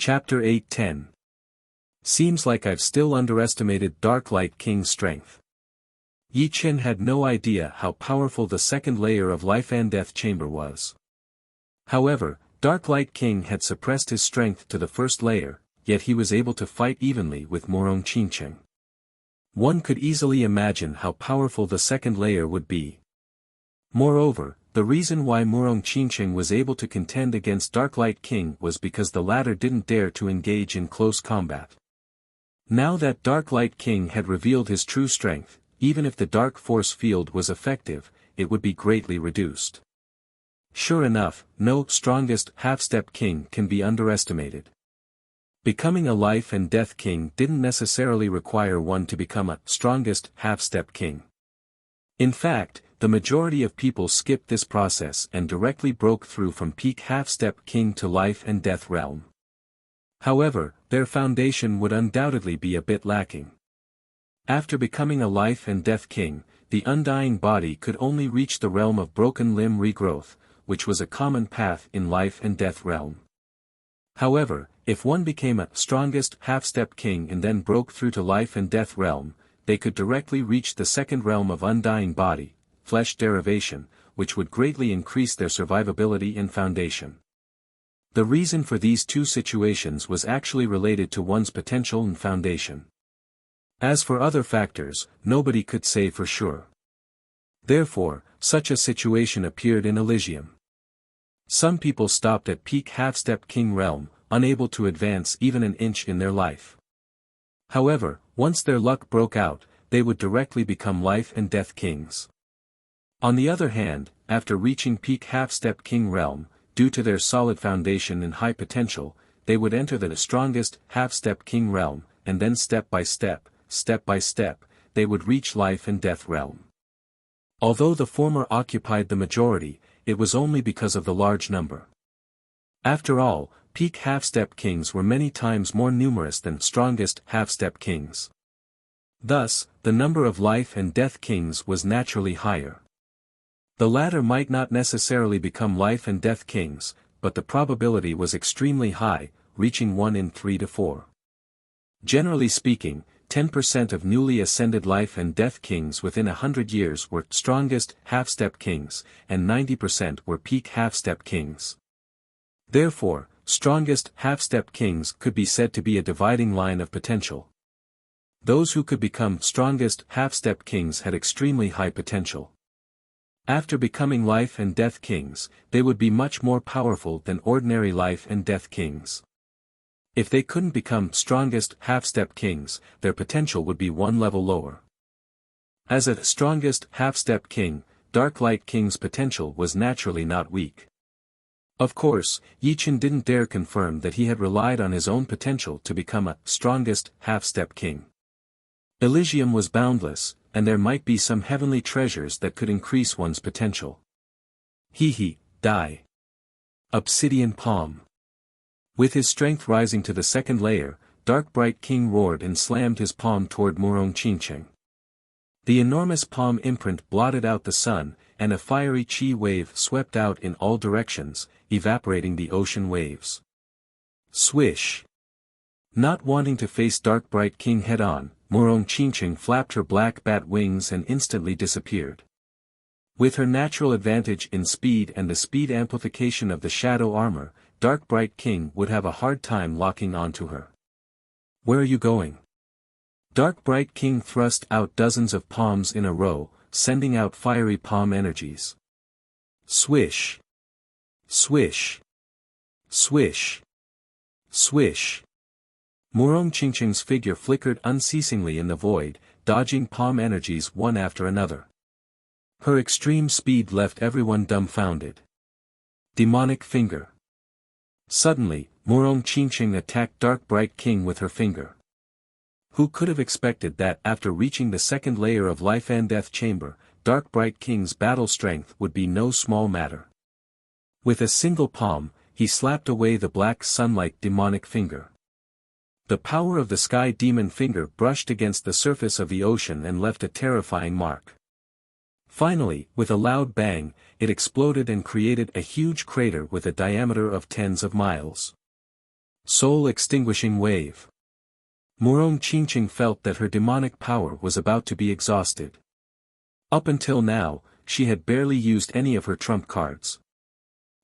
Chapter 8:10. Seems like I've still underestimated Dark Light King's strength. Yi Chen had no idea how powerful the second layer of Life and Death Chamber was. However, Dark Light King had suppressed his strength to the first layer, yet he was able to fight evenly with Murong Qingcheng. One could easily imagine how powerful the second layer would be. Moreover, the reason why Murong Qingcheng was able to contend against Dark Light King was because the latter didn't dare to engage in close combat. Now that Dark Light King had revealed his true strength, even if the Dark Force Field was effective, it would be greatly reduced. Sure enough, no strongest half-step king can be underestimated. Becoming a Life and Death King didn't necessarily require one to become a strongest half-step king. In fact, the majority of people skipped this process and directly broke through from peak half-step king to Life and Death realm. However, their foundation would undoubtedly be a bit lacking. After becoming a Life and Death King, the undying body could only reach the realm of broken limb regrowth, which was a common path in Life and Death realm. However, if one became a strongest half-step king and then broke through to Life and Death realm, they could directly reach the second realm of undying body, flesh derivation, which would greatly increase their survivability and foundation. The reason for these two situations was actually related to one's potential and foundation. As for other factors, nobody could say for sure. Therefore, such a situation appeared in Elysium. Some people stopped at peak half-step king realm, unable to advance even an inch in their life. However, once their luck broke out, they would directly become Life and Death Kings. On the other hand, after reaching peak half-step king realm, due to their solid foundation and high potential, they would enter the strongest half-step king realm, and then step by step, they would reach Life and Death realm. Although the former occupied the majority, it was only because of the large number. After all, peak half-step kings were many times more numerous than strongest half-step kings. Thus, the number of Life and Death Kings was naturally higher. The latter might not necessarily become Life and Death Kings, but the probability was extremely high, reaching 1 in 3 to 4. Generally speaking, 10% of newly ascended Life and Death Kings within 100 years were strongest half-step kings, and 90% were peak half-step kings. Therefore, strongest half-step kings could be said to be a dividing line of potential. Those who could become strongest half-step kings had extremely high potential. After becoming Life and Death Kings, they would be much more powerful than ordinary Life and Death Kings. If they couldn't become strongest half-step kings, their potential would be one level lower. As a strongest half-step king, Dark Light King's potential was naturally not weak. Of course, Yi Chen didn't dare confirm that he had relied on his own potential to become a strongest half-step king. Elysium was boundless, and there might be some heavenly treasures that could increase one's potential. Die. Obsidian Palm. With his strength rising to the second layer, Dark Bright King roared and slammed his palm toward Murong Qingcheng. The enormous palm imprint blotted out the sun, and a fiery chi wave swept out in all directions, evaporating the ocean waves. Swish! Not wanting to face Dark Bright King head-on, Murong Qingcheng flapped her black bat wings and instantly disappeared. With her natural advantage in speed and the speed amplification of the shadow armor, Dark Bright King would have a hard time locking onto her. Where are you going? Dark Bright King thrust out dozens of palms in a row, sending out fiery palm energies. Swish! Swish! Swish! Swish! Murong Qingcheng's figure flickered unceasingly in the void, dodging palm energies one after another. Her extreme speed left everyone dumbfounded. Demonic Finger. Suddenly, Murong Qingcheng attacked Dark Bright King with her finger. Who could have expected that after reaching the second layer of Life and Death Chamber, Dark Bright King's battle strength would be no small matter. With a single palm, he slapped away the black sun-like demonic finger. The power of the sky demon finger brushed against the surface of the ocean and left a terrifying mark. Finally, with a loud bang, it exploded and created a huge crater with a diameter of tens of miles. Soul-extinguishing wave. Murong Qingqing felt that her demonic power was about to be exhausted. Up until now, she had barely used any of her trump cards.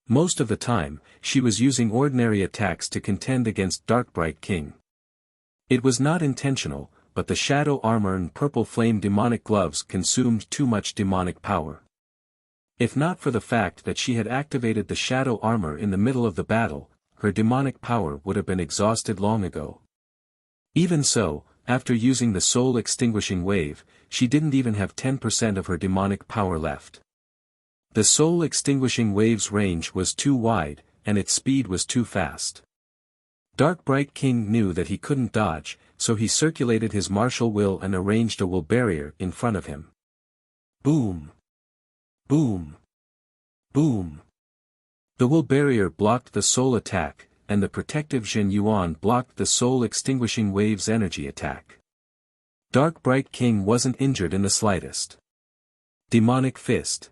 Most of the time, she was using ordinary attacks to contend against Darkbright King. It was not intentional, but the shadow armor and purple flame demonic gloves consumed too much demonic power. If not for the fact that she had activated the shadow armor in the middle of the battle, her demonic power would have been exhausted long ago. Even so, after using the soul-extinguishing wave, she didn't even have 10% of her demonic power left. The soul-extinguishing wave's range was too wide, and its speed was too fast. Darkbright King knew that he couldn't dodge, so he circulated his martial will and arranged a will barrier in front of him. Boom! Boom! Boom! The will barrier blocked the soul attack, and the protective Jin Yuan blocked the soul-extinguishing wave's energy attack. Darkbright King wasn't injured in the slightest. Demonic Fist.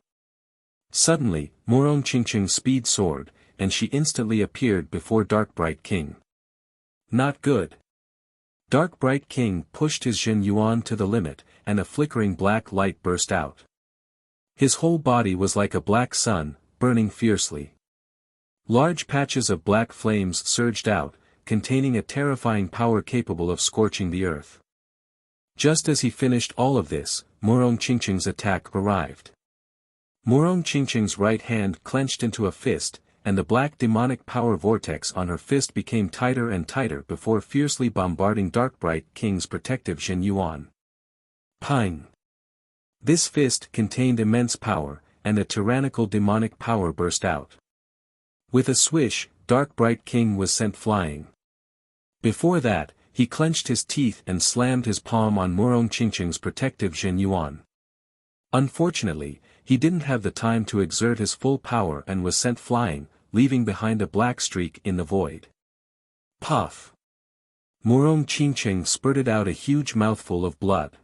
Suddenly, Murong Qingqing's speed soared, and she instantly appeared before Darkbright King. Not good. Darkbright King pushed his Jin Yuan to the limit, and a flickering black light burst out. His whole body was like a black sun, burning fiercely. Large patches of black flames surged out, containing a terrifying power capable of scorching the earth. Just as he finished all of this, Murong Qingqing's attack arrived. Murong Qingqing's right hand clenched into a fist, and the black demonic power vortex on her fist became tighter and tighter before fiercely bombarding Darkbright King's protective Jin Yuan. Pang! This fist contained immense power, and a tyrannical demonic power burst out. With a swish, Darkbright King was sent flying. Before that, he clenched his teeth and slammed his palm on Murong Qingqing's protective Jin Yuan. Unfortunately, he didn't have the time to exert his full power and was sent flying, leaving behind a black streak in the void. Puff! Murong Qingqing spurted out a huge mouthful of blood.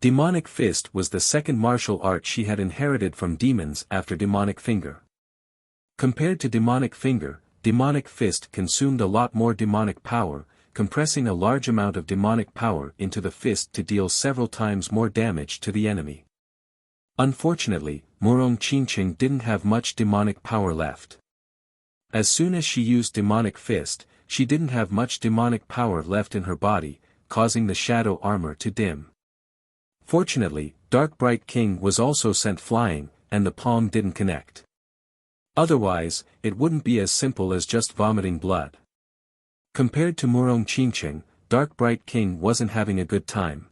Demonic Fist was the second martial art she had inherited from demons after Demonic Finger. Compared to Demonic Finger, Demonic Fist consumed a lot more demonic power, compressing a large amount of demonic power into the fist to deal several times more damage to the enemy. Unfortunately, Murong Qingqing didn't have much demonic power left. As soon as she used Demonic Fist, she didn't have much demonic power left in her body, causing the shadow armor to dim. Fortunately, Darkbright King was also sent flying, and the palm didn't connect. Otherwise, it wouldn't be as simple as just vomiting blood. Compared to Murong Qingqing, Darkbright King wasn't having a good time.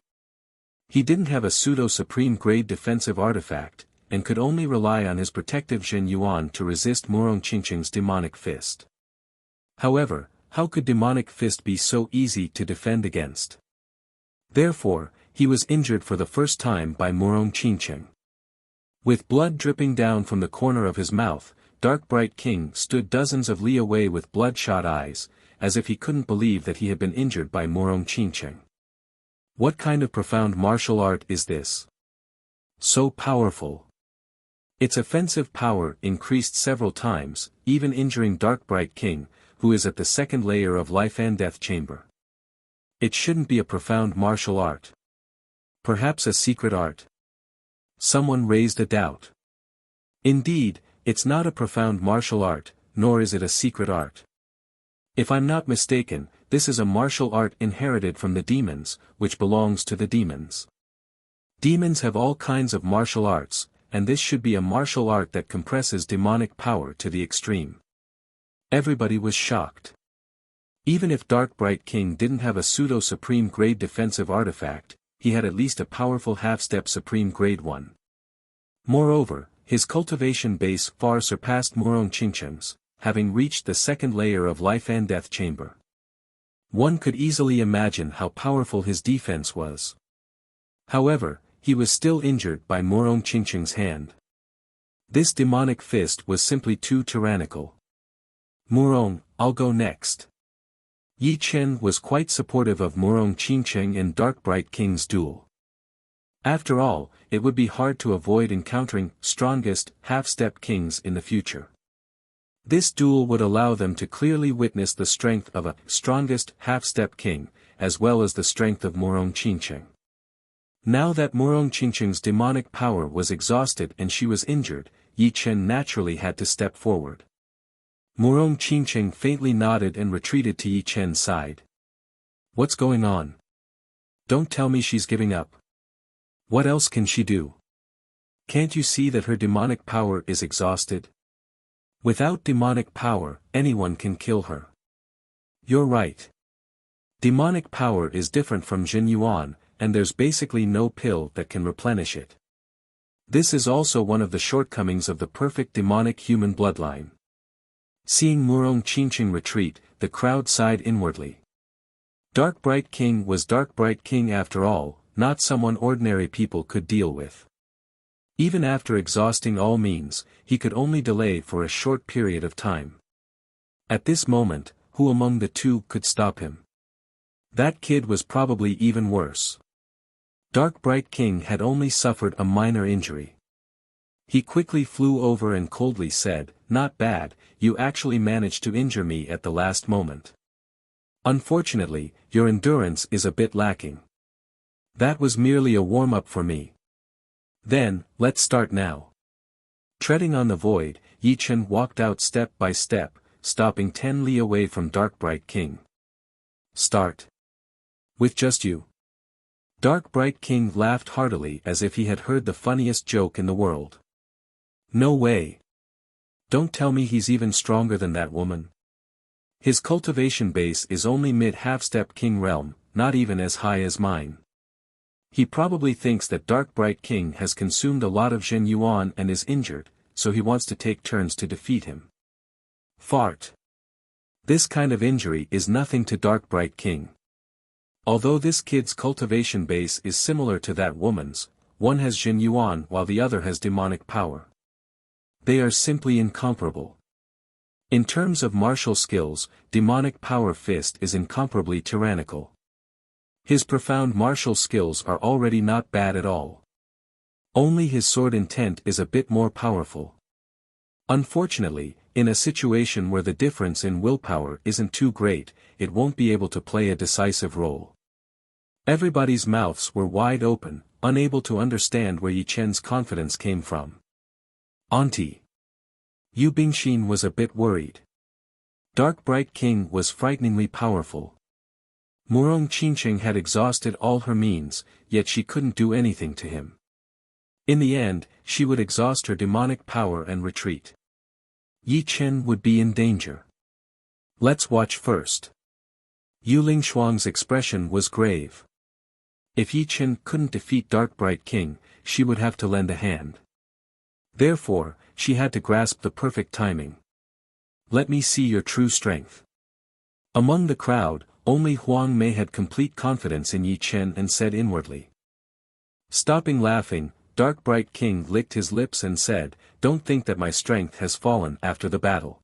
He didn't have a pseudo-supreme grade defensive artifact, and could only rely on his protective Jin Yuan to resist Murong Qingqing's Demonic Fist. However, how could Demonic Fist be so easy to defend against? Therefore, he was injured for the first time by Murong Qingqing. With blood dripping down from the corner of his mouth, Darkbright King stood dozens of li away with bloodshot eyes, as if he couldn't believe that he had been injured by Murong Qingqing. What kind of profound martial art is this? So powerful. Its offensive power increased several times, even injuring Darkbright King, who is at the second layer of life and death chamber. It shouldn't be a profound martial art. Perhaps a secret art? Someone raised a doubt. Indeed, it's not a profound martial art, nor is it a secret art. If I'm not mistaken, this is a martial art inherited from the demons, which belongs to the demons. Demons have all kinds of martial arts, and this should be a martial art that compresses demonic power to the extreme. Everybody was shocked. Even if Darkbright King didn't have a pseudo-supreme grade defensive artifact, he had at least a powerful half-step supreme grade one. Moreover, his cultivation base far surpassed Murong Qingqing's, having reached the second layer of life and death chamber. One could easily imagine how powerful his defense was. However, he was still injured by Murong Qingqing's hand. This demonic fist was simply too tyrannical. Murong, I'll go next. Yi Chen was quite supportive of Murong Qingqing and Darkbright King's duel. After all, it would be hard to avoid encountering strongest half-step kings in the future. This duel would allow them to clearly witness the strength of a strongest half-step king, as well as the strength of Murong Qingcheng. Now that Murong Qingcheng's demonic power was exhausted and she was injured, Yi Chen naturally had to step forward. Murong Qingcheng faintly nodded and retreated to Yi Chen's side. What's going on? Don't tell me she's giving up. What else can she do? Can't you see that her demonic power is exhausted? Without demonic power, anyone can kill her. You're right. Demonic power is different from Jin Yuan, and there's basically no pill that can replenish it. This is also one of the shortcomings of the perfect demonic human bloodline. Seeing Murong Qingcheng retreat, the crowd sighed inwardly. Dark Bright King was Dark Bright King after all, not someone ordinary people could deal with. Even after exhausting all means, he could only delay for a short period of time. At this moment, who among the two could stop him? That kid was probably even worse. Dark Bright King had only suffered a minor injury. He quickly flew over and coldly said, "Not bad, you actually managed to injure me at the last moment. Unfortunately, your endurance is a bit lacking. That was merely a warm-up for me. Then, let's start now." Treading on the void, Yi Chen walked out step by step, stopping 10 li away from Dark Bright King. "Start? With just you?" Dark Bright King laughed heartily as if he had heard the funniest joke in the world. "No way. Don't tell me he's even stronger than that woman. His cultivation base is only mid-half-step king realm, not even as high as mine. He probably thinks that Dark Bright King has consumed a lot of Jin Yuan and is injured, so he wants to take turns to defeat him. Fart. This kind of injury is nothing to Dark Bright King. Although this kid's cultivation base is similar to that woman's, one has Jin Yuan while the other has demonic power. They are simply incomparable. In terms of martial skills, demonic power fist is incomparably tyrannical. His profound martial skills are already not bad at all. Only his sword intent is a bit more powerful. Unfortunately, in a situation where the difference in willpower isn't too great, it won't be able to play a decisive role. Everybody's mouths were wide open, unable to understand where Yi Chen's confidence came from. Auntie. Yu Bingxin was a bit worried. Dark Bright King was frighteningly powerful. Murong Qingcheng had exhausted all her means, yet she couldn't do anything to him. In the end, she would exhaust her demonic power and retreat. Yi Chen would be in danger. Let's watch first. Yu Lingshuang's expression was grave. If Yi Chen couldn't defeat Dark Bright King, she would have to lend a hand. Therefore, she had to grasp the perfect timing. Let me see your true strength. Among the crowd, only Huang Mei had complete confidence in Yi Chen and said inwardly. Stopping laughing, Dark Bright King licked his lips and said, "Don't think that my strength has fallen after the battle.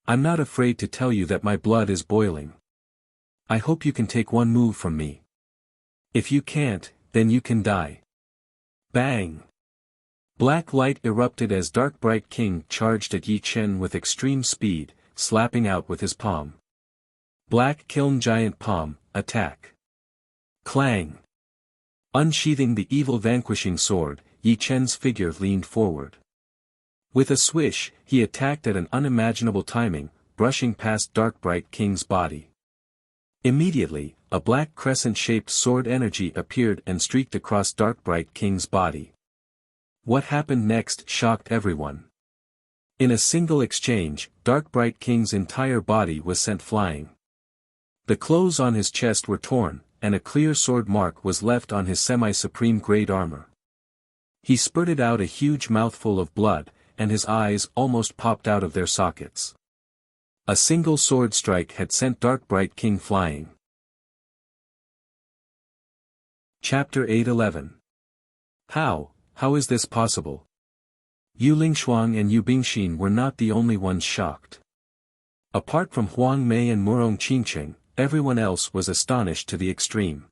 I'm not afraid to tell you that my blood is boiling. I hope you can take one move from me. If you can't, then you can die." Bang! Black light erupted as Dark Bright King charged at Yi Chen with extreme speed, slapping out with his palm. Black Kiln Giant Palm, attack. Clang! Unsheathing the evil vanquishing sword, Yi Chen's figure leaned forward. With a swish, he attacked at an unimaginable timing, brushing past Dark Bright King's body. Immediately, a black crescent-shaped sword energy appeared and streaked across Dark Bright King's body. What happened next shocked everyone. In a single exchange, Dark Bright King's entire body was sent flying. The clothes on his chest were torn, and a clear sword mark was left on his semi-supreme grade armor. He spurted out a huge mouthful of blood, and his eyes almost popped out of their sockets. A single sword strike had sent Dark Bright King flying. Chapter 811. How is this possible? Yu Lingshuang and Yu Bingxin were not the only ones shocked. Apart from Huang Mei and Murong Qingcheng, everyone else was astonished to the extreme.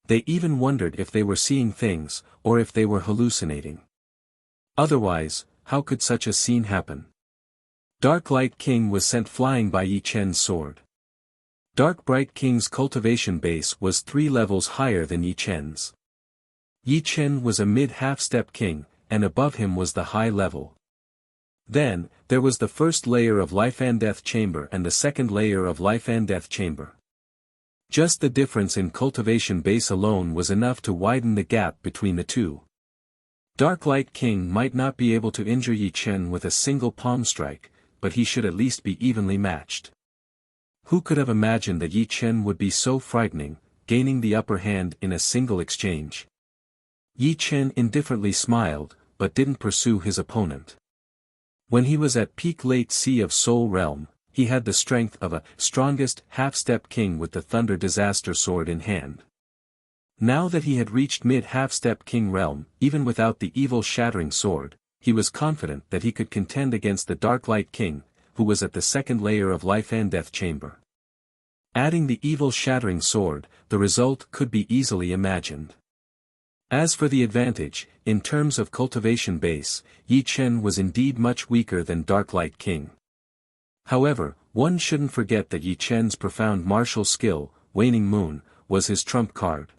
They even wondered if they were seeing things, or if they were hallucinating. Otherwise, how could such a scene happen? Dark Light King was sent flying by Yi Chen's sword. Dark Bright King's cultivation base was 3 levels higher than Yi Chen's. Yi Chen was a mid-half-step king, and above him was the high level. Then, there was the first layer of Life and Death Chamber and the second layer of Life and Death Chamber. Just the difference in cultivation base alone was enough to widen the gap between the two. Dark Light King might not be able to injure Yi Chen with a single palm strike, but he should at least be evenly matched. Who could have imagined that Yi Chen would be so frightening, gaining the upper hand in a single exchange? Yi Chen indifferently smiled, but didn't pursue his opponent. When he was at peak late sea of Soul Realm, he had the strength of a strongest half-step king with the Thunder Disaster Sword in hand. Now that he had reached mid-half-step king realm, even without the evil Shattering Sword, he was confident that he could contend against the Dark Light King, who was at the second layer of Life and Death Chamber. Adding the evil Shattering Sword, the result could be easily imagined. As for the advantage, in terms of cultivation base, Yi Chen was indeed much weaker than Dark Light King. However, one shouldn't forget that Yi Chen's profound martial skill, Waning Moon, was his trump card.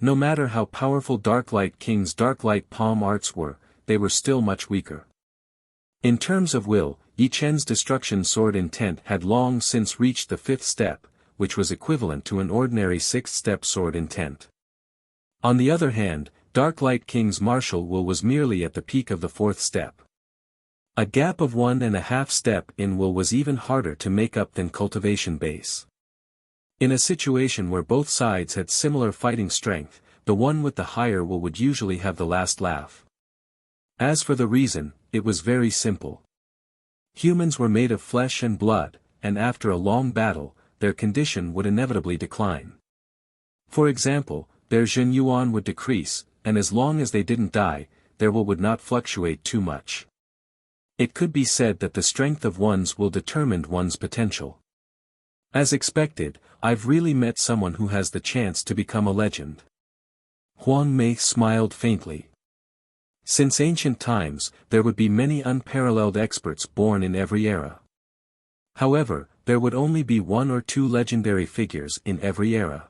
No matter how powerful Dark Light King's Dark Light Palm arts were, they were still much weaker. In terms of will, Yi Chen's Destruction Sword intent had long since reached the 5th step, which was equivalent to an ordinary 6th-step sword intent. On the other hand, Dark Light King's martial will was merely at the peak of the 4th step. A gap of 1.5 step in will was even harder to make up than cultivation base. In a situation where both sides had similar fighting strength, the one with the higher will would usually have the last laugh. As for the reason, it was very simple. Humans were made of flesh and blood, and after a long battle, their condition would inevitably decline. For example, their Jin Yuan would decrease, and as long as they didn't die, their will would not fluctuate too much. It could be said that the strength of one's will determined one's potential. As expected, I've really met someone who has the chance to become a legend. Huang Mei smiled faintly. Since ancient times, there would be many unparalleled experts born in every era. However, there would only be 1 or 2 legendary figures in every era.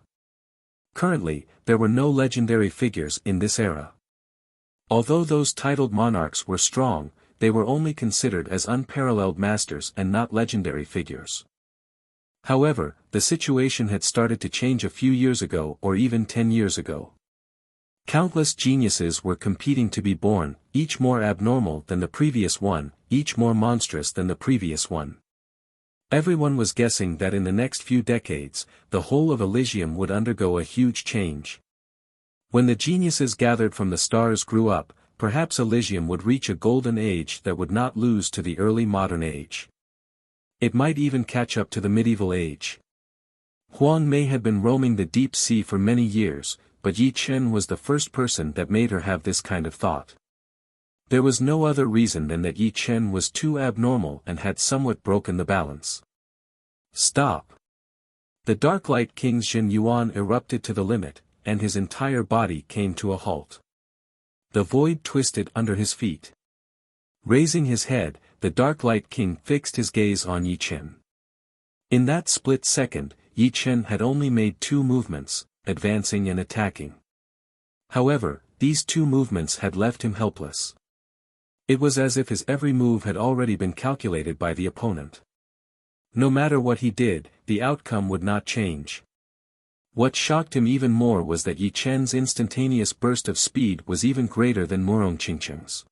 Currently, there were no legendary figures in this era. Although those titled monarchs were strong, they were only considered as unparalleled masters and not legendary figures. However, the situation had started to change a few years ago or even 10 years ago. Countless geniuses were competing to be born, each more abnormal than the previous one, each more monstrous than the previous one. Everyone was guessing that in the next few decades, the whole of Elysium would undergo a huge change. When the geniuses gathered from the stars grew up, perhaps Elysium would reach a golden age that would not lose to the early modern age. It might even catch up to the medieval age. Huang Mei had been roaming the deep sea for many years, but Yi Chen was the first person that made her have this kind of thought. There was no other reason than that Yi Chen was too abnormal and had somewhat broken the balance. Stop! The Dark Light King's Jin Yuan erupted to the limit, and his entire body came to a halt. The void twisted under his feet. Raising his head, the Dark Light King fixed his gaze on Yi Chen. In that split second, Yi Chen had only made 2 movements, advancing and attacking. However, these 2 movements had left him helpless. It was as if his every move had already been calculated by the opponent. No matter what he did, the outcome would not change. What shocked him even more was that Yi Chen's instantaneous burst of speed was even greater than Murong Qingcheng's.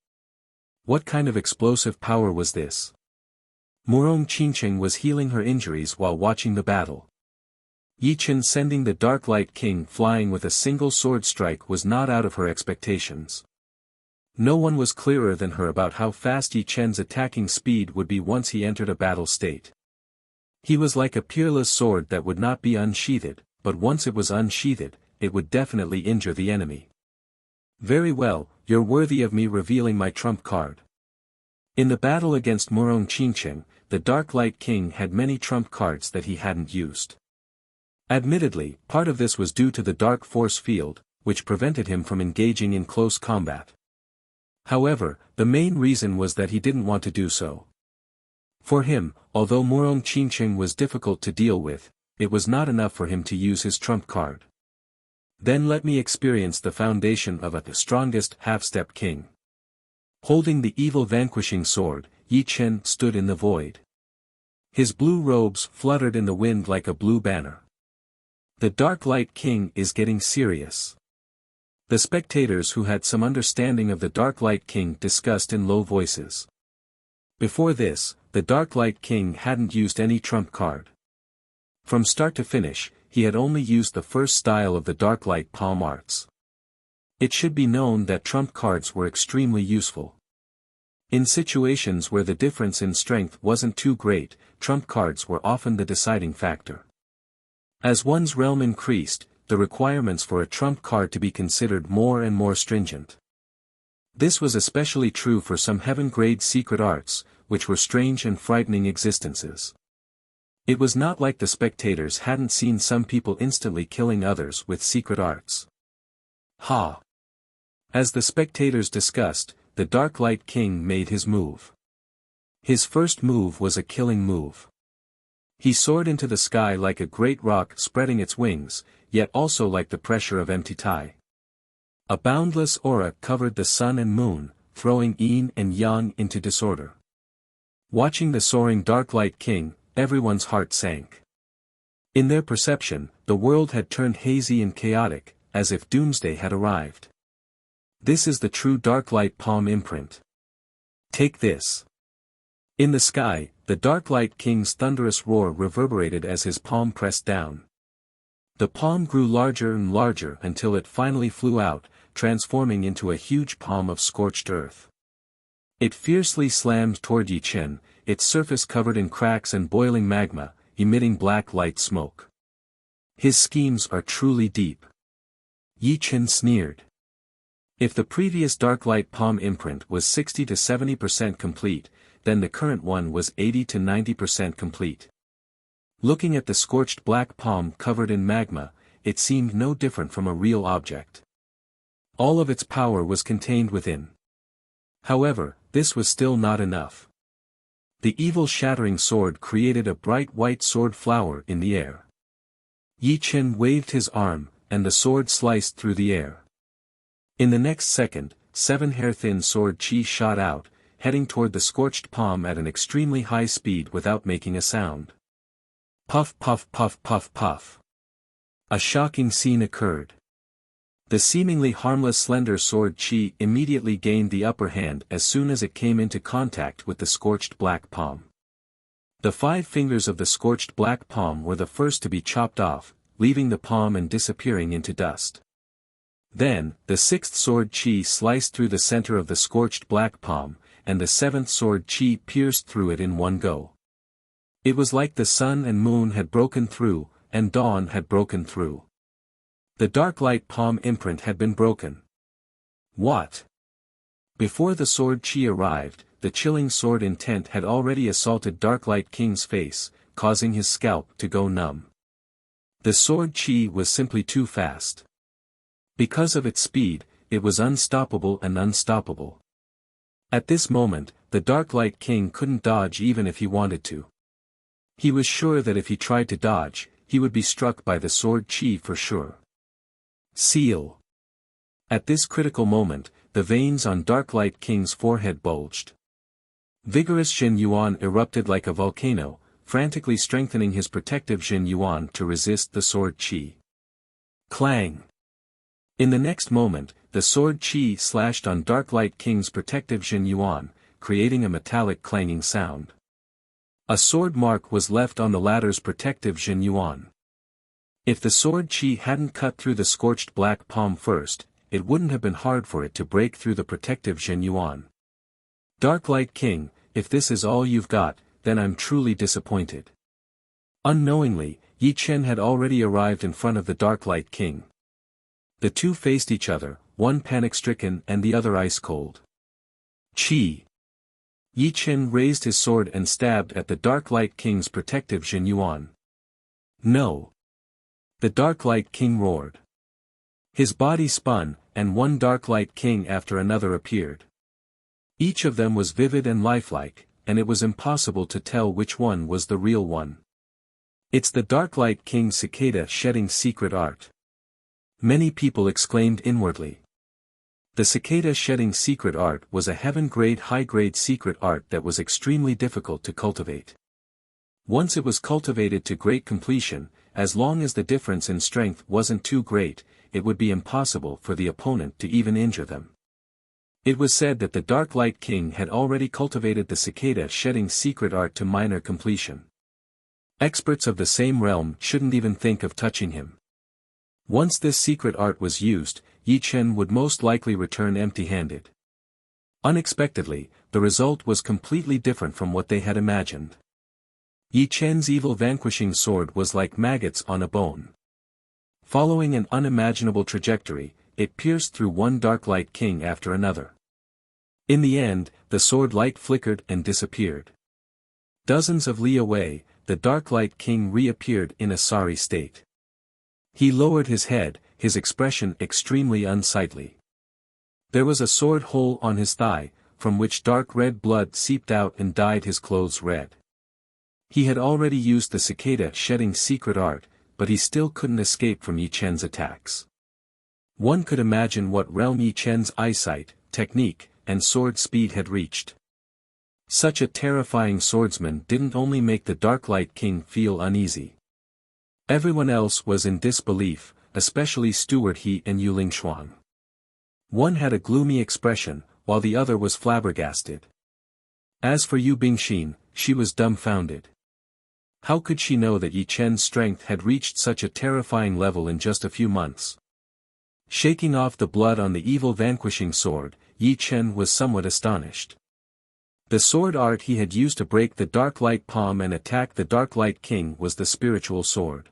What kind of explosive power was this? Murong Qingcheng was healing her injuries while watching the battle. Yi Chen sending the Dark Light King flying with a single sword strike was not out of her expectations. No one was clearer than her about how fast Yi Chen's attacking speed would be once he entered a battle state. He was like a peerless sword that would not be unsheathed, but once it was unsheathed, it would definitely injure the enemy. Very well, you're worthy of me revealing my trump card. In the battle against Murong Qingcheng, the Dark Light King had many trump cards that he hadn't used. Admittedly, part of this was due to the dark force field, which prevented him from engaging in close combat. However, the main reason was that he didn't want to do so. For him, although Murong Qingcheng was difficult to deal with, it was not enough for him to use his trump card. Then let me experience the foundation of the strongest half-step king. Holding the evil vanquishing sword, Yi Chen stood in the void. His blue robes fluttered in the wind like a blue banner. The Dark Light King is getting serious. The spectators who had some understanding of the Dark Light King discussed in low voices. Before this, the Dark Light King hadn't used any trump card. From start to finish, he had only used the first style of the Dark Light palm arts. It should be known that trump cards were extremely useful. In situations where the difference in strength wasn't too great, trump cards were often the deciding factor. As one's realm increased, the requirements for a trump card to be considered more and more stringent. This was especially true for some heaven-grade secret arts, which were strange and frightening existences. It was not like the spectators hadn't seen some people instantly killing others with secret arts. Ha! As the spectators discussed, the Dark Light King made his move. His first move was a killing move. He soared into the sky like a great rock spreading its wings, yet also like the pressure of empty tide. A boundless aura covered the sun and moon, throwing yin and yang into disorder. Watching the soaring Dark Light King, everyone's heart sank. In their perception, the world had turned hazy and chaotic, as if doomsday had arrived. This is the true Dark Light palm imprint. Take this. In the sky, the Dark Light King's thunderous roar reverberated as his palm pressed down. The palm grew larger and larger until it finally flew out, transforming into a huge palm of scorched earth. It fiercely slammed toward Yi Chen, its surface covered in cracks and boiling magma, emitting black light smoke. His schemes are truly deep. Yi Chen sneered. If the previous Dark Light palm imprint was 60 to 70% complete, then the current one was 80 to 90% complete. Looking at the scorched black palm covered in magma, it seemed no different from a real object. All of its power was contained within. However, this was still not enough. The evil shattering sword created a bright white sword flower in the air. Yi Chen waved his arm, and the sword sliced through the air. In the next second, 7 hair-thin sword chi shot out, heading toward the scorched palm at an extremely high speed without making a sound. Puff puff puff puff puff. A shocking scene occurred. The seemingly harmless slender sword chi immediately gained the upper hand as soon as it came into contact with the scorched black palm. The 5 fingers of the scorched black palm were the first to be chopped off, leaving the palm and disappearing into dust. Then, the 6th sword chi sliced through the center of the scorched black palm, and the 7th sword chi pierced through it in one go. It was like the sun and moon had broken through, and dawn had broken through. The Dark Light palm imprint had been broken. What? Before the sword chi arrived, the chilling sword intent had already assaulted Dark Light King's face, causing his scalp to go numb. The sword chi was simply too fast. Because of its speed, it was unstoppable and unstoppable. At this moment, the Dark Light King couldn't dodge even if he wanted to. He was sure that if he tried to dodge, he would be struck by the sword chi for sure. Seal. At this critical moment, the veins on Dark Light King's forehead bulged. Vigorous Jin Yuan erupted like a volcano, frantically strengthening his protective Jin Yuan to resist the sword chi. Clang! In the next moment, the sword chi slashed on Dark Light King's protective Jin Yuan, creating a metallic clanging sound. A sword mark was left on the latter's protective Jin Yuan. If the sword chi hadn't cut through the scorched black palm first, it wouldn't have been hard for it to break through the protective Jin Yuan. Dark Light King, if this is all you've got, then I'm truly disappointed. Unknowingly, Yi Chen had already arrived in front of the Dark Light King. The two faced each other, one panic-stricken and the other ice-cold. Chi! Yi Chen raised his sword and stabbed at the Dark Light King's protective Jin Yuan. No! The Dark Light King roared. His body spun, and one Dark Light King after another appeared. Each of them was vivid and lifelike, and it was impossible to tell which one was the real one. It's the Dark Light King cicada shedding secret art. Many people exclaimed inwardly. The cicada shedding secret art was a heaven-grade high-grade secret art that was extremely difficult to cultivate. Once it was cultivated to great completion, as long as the difference in strength wasn't too great, it would be impossible for the opponent to even injure them. It was said that the Dark Light King had already cultivated the cicada shedding secret art to minor completion. Experts of the same realm shouldn't even think of touching him. Once this secret art was used, Yi Chen would most likely return empty-handed. Unexpectedly, the result was completely different from what they had imagined. Yi Chen's evil vanquishing sword was like maggots on a bone. Following an unimaginable trajectory, it pierced through one Dark Light King after another. In the end, the sword light flickered and disappeared. Dozens of li away, the Dark Light King reappeared in a sorry state. He lowered his head, his expression extremely unsightly. There was a sword hole on his thigh, from which dark red blood seeped out and dyed his clothes red. He had already used the cicada shedding secret art, but he still couldn't escape from Yi Chen's attacks. One could imagine what realm Yi Chen's eyesight, technique, and sword speed had reached. Such a terrifying swordsman didn't only make the Dark Light King feel uneasy. Everyone else was in disbelief, especially Steward He and Yu Lingshuang. One had a gloomy expression, while the other was flabbergasted. As for Yu Bingxin, she was dumbfounded. How could she know that Yi Chen's strength had reached such a terrifying level in just a few months? Shaking off the blood on the evil vanquishing sword, Yi Chen was somewhat astonished. The sword art he had used to break the Dark Light Palm and attack the Dark Light King was the spiritual sword.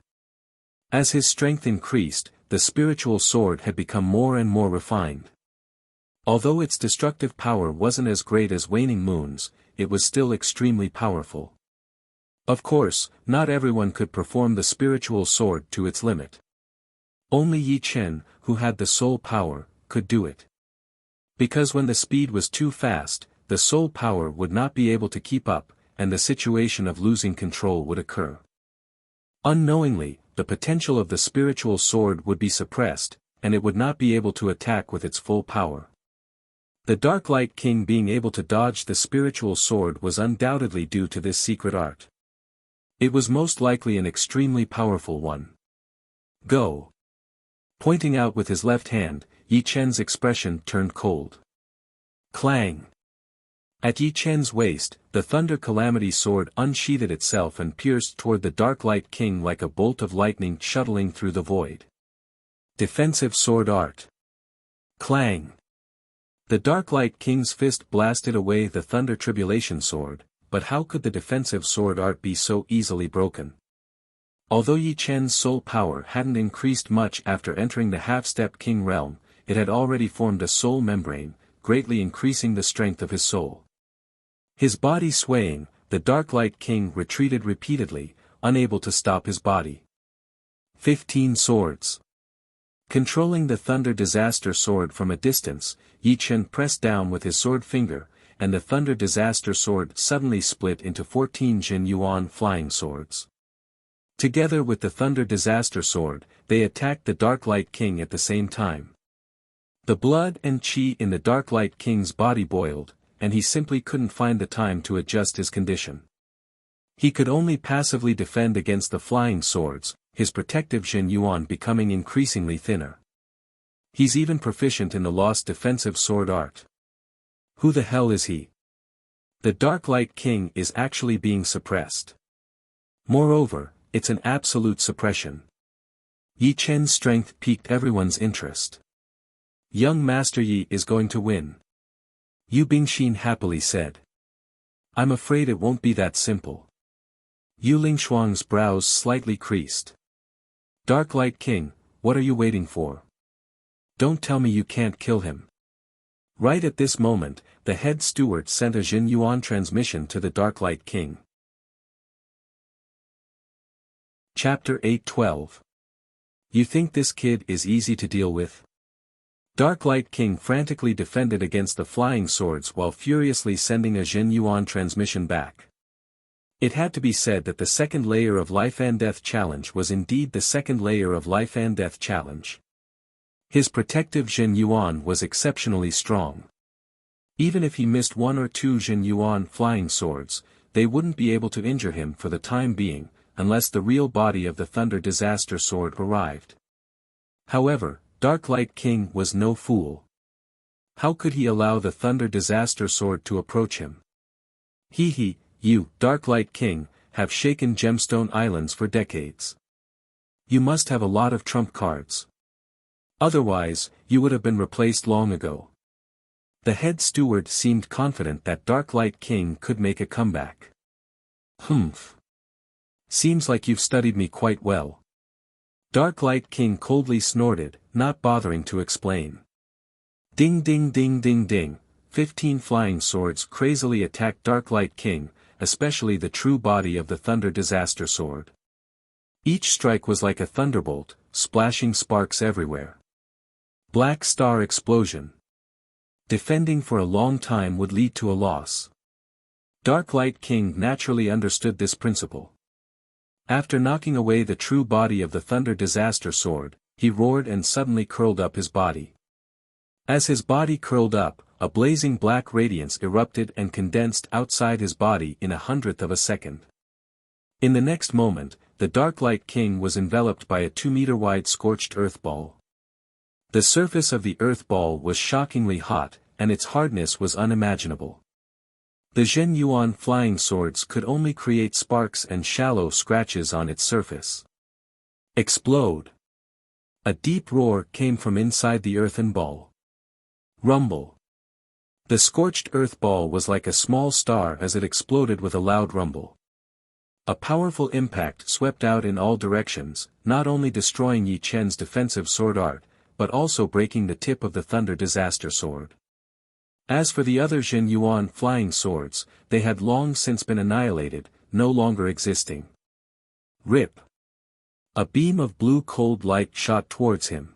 As his strength increased, the spiritual sword had become more and more refined. Although its destructive power wasn't as great as Waning Moon's, it was still extremely powerful. Of course, not everyone could perform the spiritual sword to its limit. Only Yi Chen, who had the soul power, could do it. Because when the speed was too fast, the soul power would not be able to keep up, and the situation of losing control would occur. Unknowingly, the potential of the spiritual sword would be suppressed, and it would not be able to attack with its full power. The Dark Light King being able to dodge the spiritual sword was undoubtedly due to this secret art. It was most likely an extremely powerful one. Go! Pointing out with his left hand, Yi Chen's expression turned cold. Clang! At Yi Chen's waist, the Thunder Calamity sword unsheathed itself and pierced toward the Dark Light King like a bolt of lightning shuttling through the void. Defensive sword art. Clang! The Dark Light King's fist blasted away the Thunder Tribulation sword, but how could the defensive sword art be so easily broken? Although Yi Chen's soul power hadn't increased much after entering the half-step king realm, it had already formed a soul membrane, greatly increasing the strength of his soul. His body swaying, the Dark Light King retreated repeatedly, unable to stop his body. 15 swords. Controlling the Thunder Disaster sword from a distance, Yi Chen pressed down with his sword finger, and the Thunder Disaster sword suddenly split into 14 Jin Yuan flying swords. Together with the Thunder Disaster sword, they attacked the Dark Light King at the same time. The blood and qi in the Dark Light King's body boiled, and he simply couldn't find the time to adjust his condition. He could only passively defend against the flying swords, his protective Jin Yuan becoming increasingly thinner. He's even proficient in the lost defensive sword art. Who the hell is he? The Dark Light King is actually being suppressed. Moreover, it's an absolute suppression. Yi Chen's strength piqued everyone's interest. Young Master Yi is going to win. Yu Bingxin happily said. I'm afraid it won't be that simple. Yu Lingshuang's brows slightly creased. Dark Light King, what are you waiting for? Don't tell me you can't kill him. Right at this moment, the head steward sent a Jin Yuan transmission to the Dark Light King. Chapter 8:12. You think this kid is easy to deal with? Dark Light King frantically defended against the flying swords while furiously sending a Zhen Yuan transmission back. It had to be said that the second layer of Life and Death Challenge was indeed the second layer of Life and Death Challenge. His protective Zhen Yuan was exceptionally strong. Even if he missed one or two Zhen Yuan flying swords, they wouldn't be able to injure him for the time being, unless the real body of the Thunder Disaster Sword arrived. However, Dark Light King was no fool. How could he allow the Thunder Disaster Sword to approach him? You, Dark Light King, have shaken Gemstone Islands for decades. You must have a lot of trump cards. Otherwise, you would have been replaced long ago. The head steward seemed confident that Dark Light King could make a comeback. Humph. Seems like you've studied me quite well. Dark Light King coldly snorted, not bothering to explain. Ding ding ding ding ding, 15 flying swords crazily attacked Dark Light King, especially the true body of the Thunder Disaster Sword. Each strike was like a thunderbolt, splashing sparks everywhere. Black Star Explosion. Defending for a long time would lead to a loss. Dark Light King naturally understood this principle. After knocking away the true body of the Thunder Disaster Sword, he roared and suddenly curled up his body. As his body curled up, a blazing black radiance erupted and condensed outside his body in 1/100th of a second. In the next moment, the Dark Light King was enveloped by a 2-meter-wide scorched earth ball. The surface of the earth ball was shockingly hot, and its hardness was unimaginable. The Zhen Yuan flying swords could only create sparks and shallow scratches on its surface. Explode! A deep roar came from inside the earthen ball. Rumble! The scorched earth ball was like a small star as it exploded with a loud rumble. A powerful impact swept out in all directions, not only destroying Yi Chen's defensive sword art, but also breaking the tip of the Thunder Disaster Sword. As for the other Zhen Yuan flying swords, they had long since been annihilated, no longer existing. Rip! A beam of blue cold light shot towards him.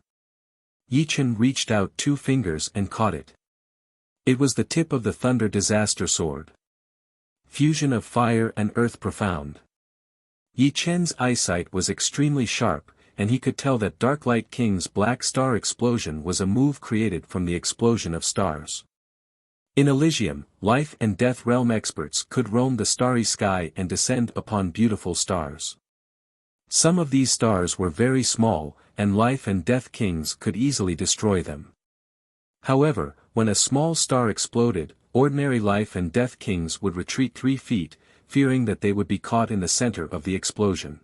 Yi Chen reached out 2 fingers and caught it. It was the tip of the Thunder Disaster Sword. Fusion of fire and earth profound. Yi Chen's eyesight was extremely sharp, and he could tell that Dark Light King's Black Star Explosion was a move created from the explosion of stars. In Elysium, life and death realm experts could roam the starry sky and descend upon beautiful stars. Some of these stars were very small, and life and death kings could easily destroy them. However, when a small star exploded, ordinary life and death kings would retreat 3 feet, fearing that they would be caught in the center of the explosion.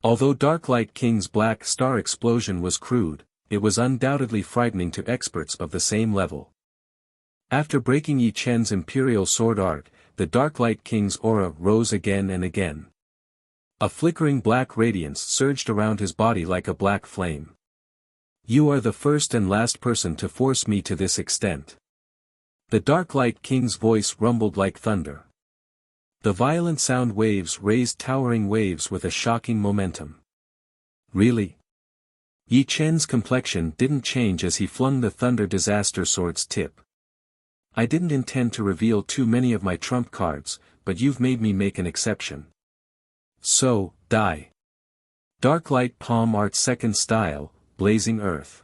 Although Dark Light King's Black Star Explosion was crude, it was undoubtedly frightening to experts of the same level. After breaking Yi Chen's Imperial Sword Art, the Dark Light King's aura rose again and again. A flickering black radiance surged around his body like a black flame. You are the first and last person to force me to this extent. The Dark Light King's voice rumbled like thunder. The violent sound waves raised towering waves with a shocking momentum. Really? Yi Chen's complexion didn't change as he flung the Thunder Disaster Sword's tip. I didn't intend to reveal too many of my trump cards, but you've made me make an exception. So, die. Dark Light Palm Art Second Style, Blazing Earth.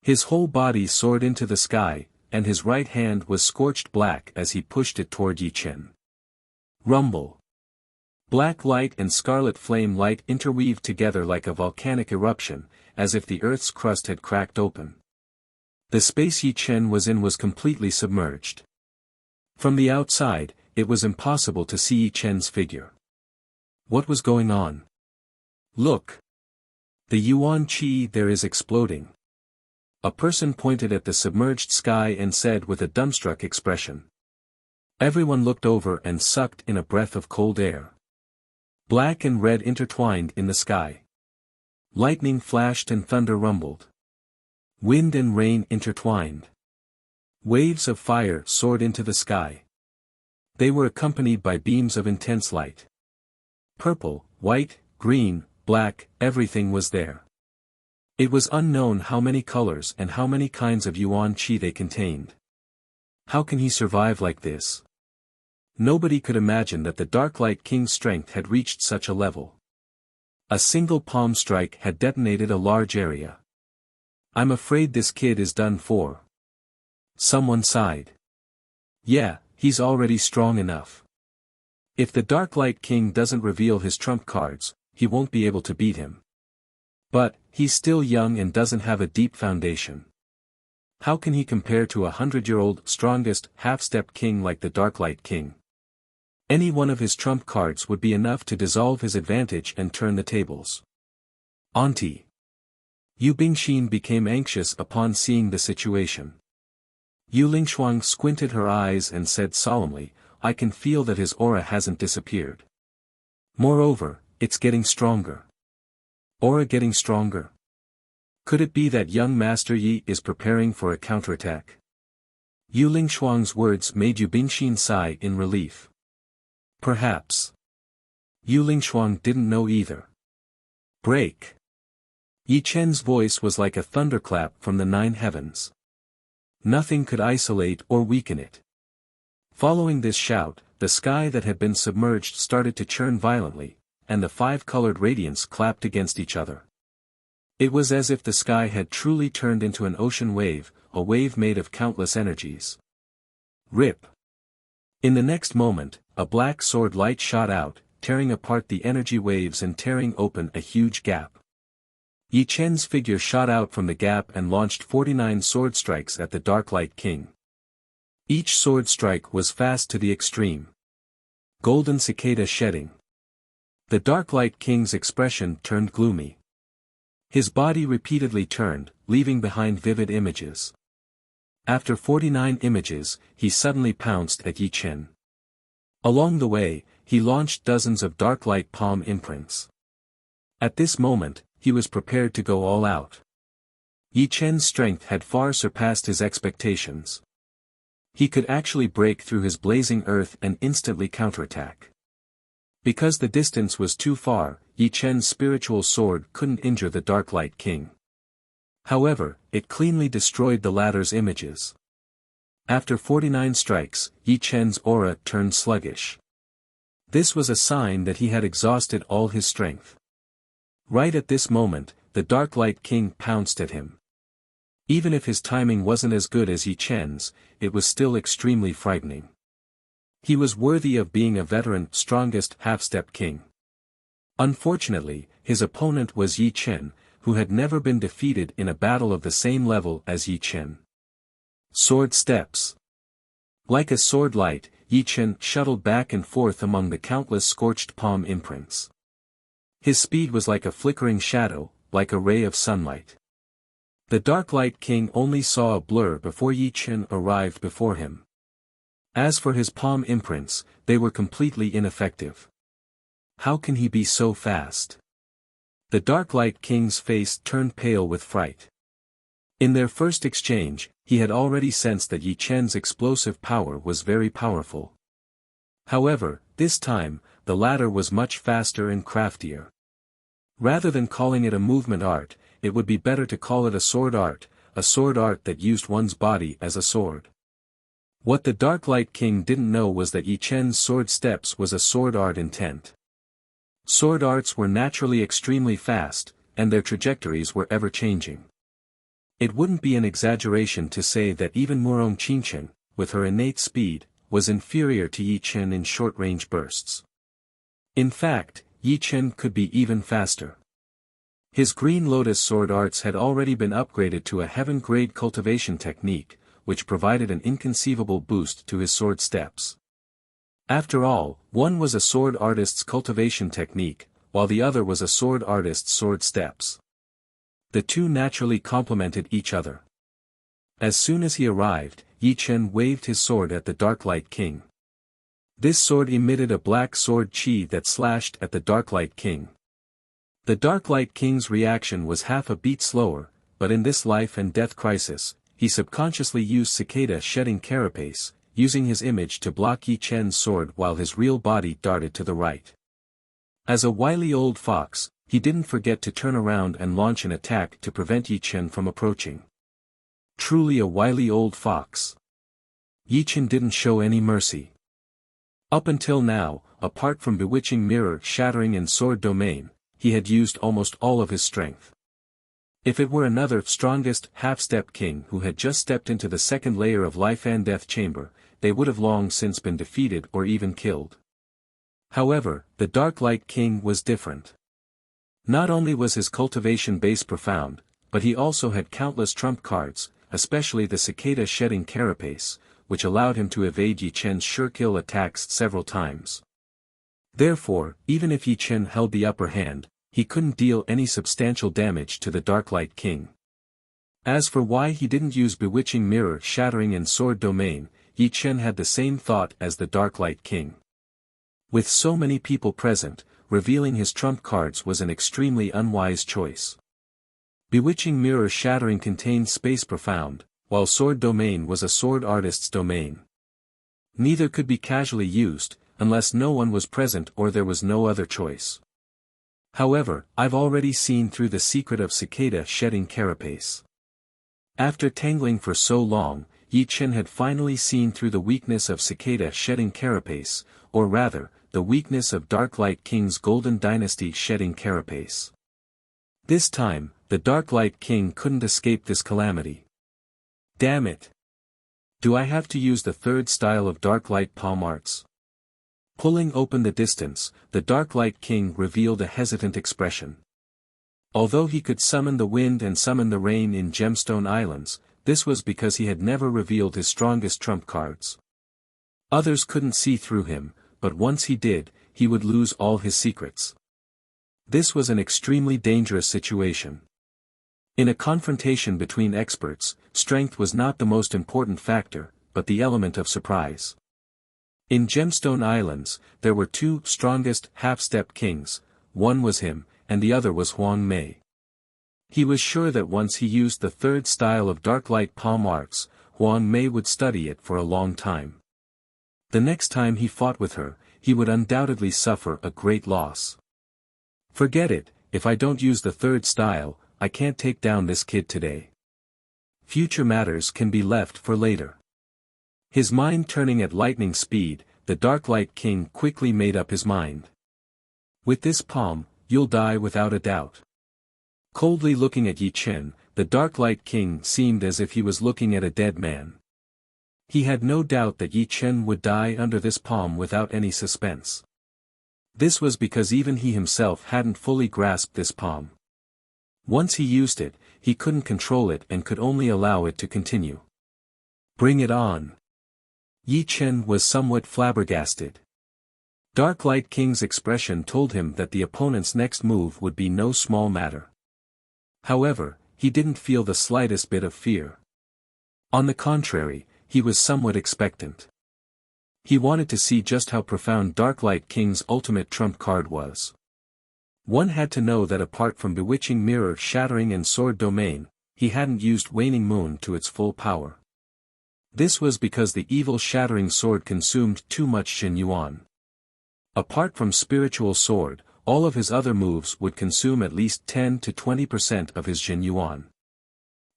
His whole body soared into the sky, and his right hand was scorched black as he pushed it toward Yi Chen. Rumble. Black light and scarlet flame light interweaved together like a volcanic eruption, as if the Earth's crust had cracked open. The space Yi Chen was in was completely submerged. From the outside, it was impossible to see Yi Chen's figure. What was going on? Look! The Yuan Qi there is exploding. A person pointed at the submerged sky and said with a dumbstruck expression. Everyone looked over and sucked in a breath of cold air. Black and red intertwined in the sky. Lightning flashed and thunder rumbled. Wind and rain intertwined. Waves of fire soared into the sky. They were accompanied by beams of intense light. Purple, white, green, black, everything was there. It was unknown how many colors and how many kinds of yuan qi they contained. How can he survive like this? Nobody could imagine that the Dark Light King's strength had reached such a level. A single palm strike had detonated a large area. I'm afraid this kid is done for. Someone sighed. Yeah, he's already strong enough. If the Dark Light King doesn't reveal his trump cards, he won't be able to beat him. But, he's still young and doesn't have a deep foundation. How can he compare to a 100-year-old, strongest, half-step king like the Dark Light King? Any one of his trump cards would be enough to dissolve his advantage and turn the tables. Auntie. Yu Bingxin became anxious upon seeing the situation. Yu Lingshuang squinted her eyes and said solemnly, I can feel that his aura hasn't disappeared. Moreover, it's getting stronger. Aura getting stronger? Could it be that young Master Yi is preparing for a counterattack? Yu Lingshuang's words made Yu Bingxin sigh in relief. Perhaps. Yu Lingshuang didn't know either. Break. Yi Chen's voice was like a thunderclap from the 9 heavens. Nothing could isolate or weaken it. Following this shout, the sky that had been submerged started to churn violently, and the 5-colored radiance clapped against each other. It was as if the sky had truly turned into an ocean wave, a wave made of countless energies. Rip. In the next moment, a black sword light shot out, tearing apart the energy waves and tearing open a huge gap. Yi Chen's figure shot out from the gap and launched 49 sword strikes at the Dark Light King. Each sword strike was fast to the extreme. Golden cicada shedding. The Dark Light King's expression turned gloomy. His body repeatedly turned, leaving behind vivid images. After 49 images, he suddenly pounced at Yi Chen. Along the way, he launched dozens of dark light palm imprints. At this moment, he was prepared to go all out. Yi Chen's strength had far surpassed his expectations. He could actually break through his blazing earth and instantly counterattack. Because the distance was too far, Yi Chen's spiritual sword couldn't injure the Dark Light King. However, it cleanly destroyed the latter's images. After 49 strikes, Yi Chen's aura turned sluggish. This was a sign that he had exhausted all his strength. Right at this moment, the Dark Light King pounced at him. Even if his timing wasn't as good as Yi Chen's, it was still extremely frightening. He was worthy of being a veteran, strongest half-step king. Unfortunately, his opponent was Yi Chen, who had never been defeated in a battle of the same level as Yi Chen. Sword steps. Like a sword light, Yi Chen shuttled back and forth among the countless scorched palm imprints. His speed was like a flickering shadow, like a ray of sunlight. The Dark Light King only saw a blur before Yi Chen arrived before him. As for his palm imprints, they were completely ineffective. How can he be so fast? The Dark Light King's face turned pale with fright. In their first exchange, he had already sensed that Yi Chen's explosive power was very powerful. However, this time, the latter was much faster and craftier. Rather than calling it a movement art, it would be better to call it a sword art that used one's body as a sword. What the Dark Light King didn't know was that Yi Chen's sword steps was a sword art intent. Sword arts were naturally extremely fast, and their trajectories were ever-changing. It wouldn't be an exaggeration to say that even Murong Qingchen, with her innate speed, was inferior to Yi Chen in short-range bursts. In fact, Yi Chen could be even faster. His Green Lotus sword arts had already been upgraded to a heaven-grade cultivation technique, which provided an inconceivable boost to his sword steps. After all, one was a sword artist's cultivation technique, while the other was a sword artist's sword steps. The two naturally complemented each other. As soon as he arrived, Yi Chen waved his sword at the Dark Light King. This sword emitted a black sword chi that slashed at the Dark Light King. The Dark Light King's reaction was half a beat slower, but in this life and death crisis, he subconsciously used cicada shedding carapace, using his image to block Yi Chen's sword while his real body darted to the right. As a wily old fox, he didn't forget to turn around and launch an attack to prevent Yi Chen from approaching. Truly a wily old fox. Yi Chen didn't show any mercy. Up until now, apart from bewitching mirror shattering and sword domain, he had used almost all of his strength. If it were another strongest half-step king who had just stepped into the second layer of life and death chamber, they would have long since been defeated or even killed. However, the Dark Light King was different. Not only was his cultivation base profound, but he also had countless trump cards, especially the cicada shedding carapace, which allowed him to evade Yi Chen's sure-kill attacks several times. Therefore, even if Yi Chen held the upper hand, he couldn't deal any substantial damage to the Dark Light King. As for why he didn't use bewitching mirror shattering and sword domain, Yi Chen had the same thought as the Dark Light King. With so many people present, revealing his trump cards was an extremely unwise choice. Bewitching mirror shattering contained space profound, while sword domain was a sword artist's domain. Neither could be casually used, unless no one was present or there was no other choice. However, I've already seen through the secret of cicada shedding carapace. After tangling for so long, Yi Chen had finally seen through the weakness of cicada shedding carapace, or rather, the weakness of Dark Light King's Golden Dynasty shedding carapace. This time, the Dark Light King couldn't escape this calamity. Damn it! Do I have to use the third style of Dark Light palm arts? Pulling open the distance, the Dark Light King revealed a hesitant expression. Although he could summon the wind and summon the rain in Gemstone Islands, this was because he had never revealed his strongest trump cards. Others couldn't see through him, but once he did, he would lose all his secrets. This was an extremely dangerous situation. In a confrontation between experts, strength was not the most important factor, but the element of surprise. In Gemstone Islands, there were two strongest half-step kings, one was him, and the other was Huang Mei. He was sure that once he used the third style of Dark Light palm arts, Huang Mei would study it for a long time. The next time he fought with her, he would undoubtedly suffer a great loss. Forget it, if I don't use the third style, I can't take down this kid today. Future matters can be left for later. His mind turning at lightning speed, the Dark Light King quickly made up his mind. With this palm, you'll die without a doubt. Coldly looking at Yi Chen, the Dark Light King seemed as if he was looking at a dead man. He had no doubt that Yi Chen would die under this palm without any suspense. This was because even he himself hadn't fully grasped this palm. Once he used it, he couldn't control it and could only allow it to continue. Bring it on! Yi Chen was somewhat flabbergasted. Dark Light King's expression told him that the opponent's next move would be no small matter. However, he didn't feel the slightest bit of fear. On the contrary, he was somewhat expectant. He wanted to see just how profound Dark Light King's ultimate trump card was. One had to know that apart from bewitching mirror shattering and sword domain, he hadn't used Waning Moon to its full power. This was because the evil shattering sword consumed too much Jin Yuan. Apart from spiritual sword, all of his other moves would consume at least 10 to 20% of his Jin Yuan.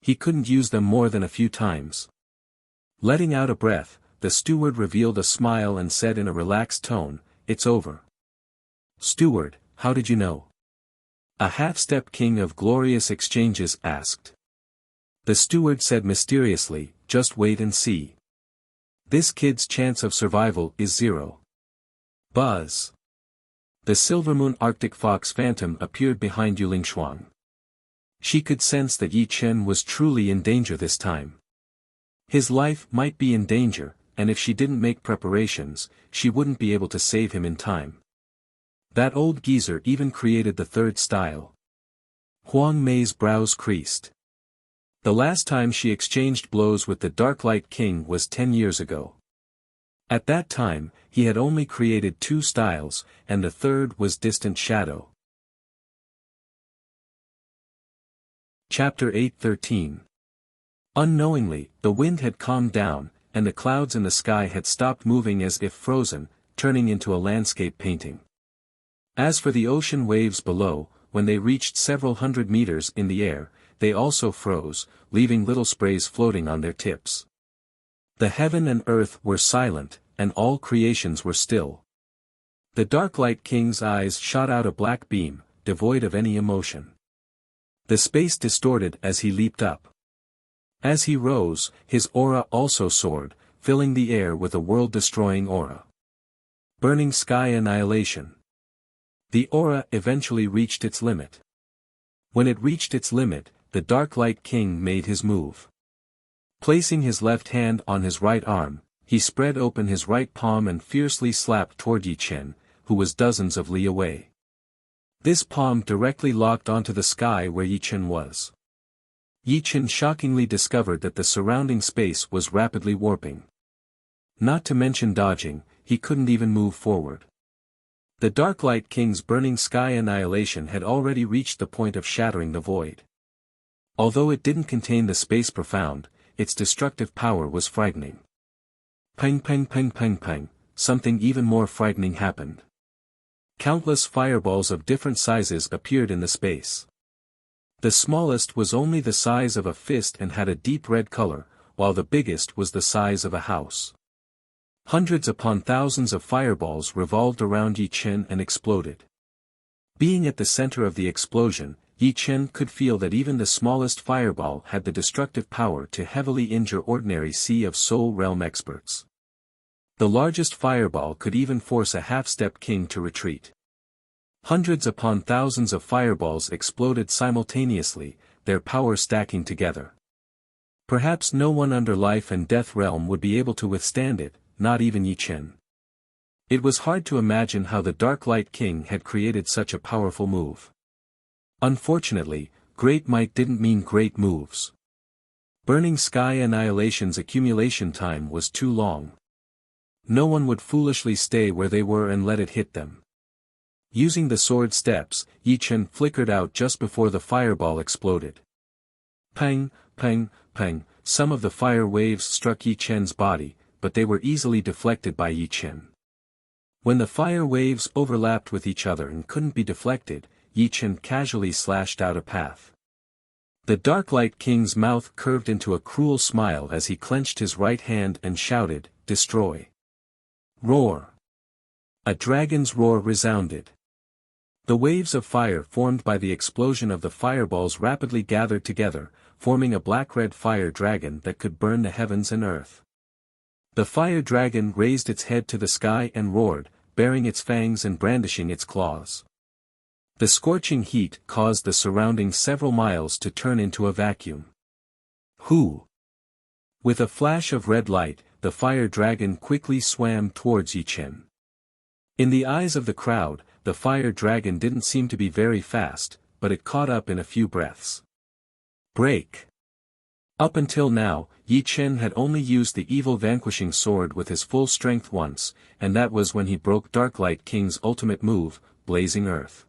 He couldn't use them more than a few times. Letting out a breath, the steward revealed a smile and said in a relaxed tone, "It's over." "Steward, how did you know?" A half-step king of glorious exchanges asked. The steward said mysteriously, "Just wait and see. This kid's chance of survival is 0. Buzz. The Silvermoon Arctic Fox Phantom appeared behind Yuling Shuang. She could sense that Yi Chen was truly in danger this time. His life might be in danger, and if she didn't make preparations, she wouldn't be able to save him in time. That old geezer even created the third style. Huang Mei's brows creased. The last time she exchanged blows with the Dark Light King was 10 years ago. At that time, he had only created 2 styles, and the third was Distant Shadow. Chapter 8:13. Unknowingly, the wind had calmed down, and the clouds in the sky had stopped moving as if frozen, turning into a landscape painting. As for the ocean waves below, when they reached several hundred meters in the air, they also froze, leaving little sprays floating on their tips. The heaven and earth were silent, and all creations were still. The Dark Light King's eyes shot out a black beam, devoid of any emotion. The space distorted as he leaped up. As he rose, his aura also soared, filling the air with a world-destroying aura. Burning sky annihilation. The aura eventually reached its limit. When it reached its limit, the Dark Light King made his move. Placing his left hand on his right arm, he spread open his right palm and fiercely slapped toward Yi Chen, who was dozens of li away. This palm directly locked onto the sky where Yi Chen was. Yi Chen shockingly discovered that the surrounding space was rapidly warping. Not to mention dodging, he couldn't even move forward. The Dark Light King's burning sky annihilation had already reached the point of shattering the void. Although it didn't contain the space profound, its destructive power was frightening. Pang pang pang pang pang, something even more frightening happened. Countless fireballs of different sizes appeared in the space. The smallest was only the size of a fist and had a deep red color, while the biggest was the size of a house. Hundreds upon thousands of fireballs revolved around Yi Chen and exploded. Being at the center of the explosion, Yi Chen could feel that even the smallest fireball had the destructive power to heavily injure ordinary Sea of Soul Realm experts. The largest fireball could even force a half-step king to retreat. Hundreds upon thousands of fireballs exploded simultaneously, their power stacking together. Perhaps no one under life and death realm would be able to withstand it, not even Yi Chen. It was hard to imagine how the Dark Light King had created such a powerful move. Unfortunately, great might didn't mean great moves. Burning Sky Annihilation's accumulation time was too long. No one would foolishly stay where they were and let it hit them. Using the sword steps, Yi Chen flickered out just before the fireball exploded. Pang, pang, pang, some of the fire waves struck Yi Chen's body, but they were easily deflected by Yi Chen. When the fire waves overlapped with each other and couldn't be deflected, Yi Chen casually slashed out a path. The Dark Light King's mouth curved into a cruel smile as he clenched his right hand and shouted, "Destroy!" Roar! A dragon's roar resounded. The waves of fire formed by the explosion of the fireballs rapidly gathered together, forming a black-red fire dragon that could burn the heavens and earth. The fire dragon raised its head to the sky and roared, baring its fangs and brandishing its claws. The scorching heat caused the surrounding several miles to turn into a vacuum. Who? With a flash of red light, the fire dragon quickly swam towards Yi Chen. In the eyes of the crowd, the fire dragon didn't seem to be very fast, but it caught up in a few breaths. Break! Up until now, Yi Chen had only used the evil vanquishing sword with his full strength once, and that was when he broke Dark Light King's ultimate move, Blazing Earth.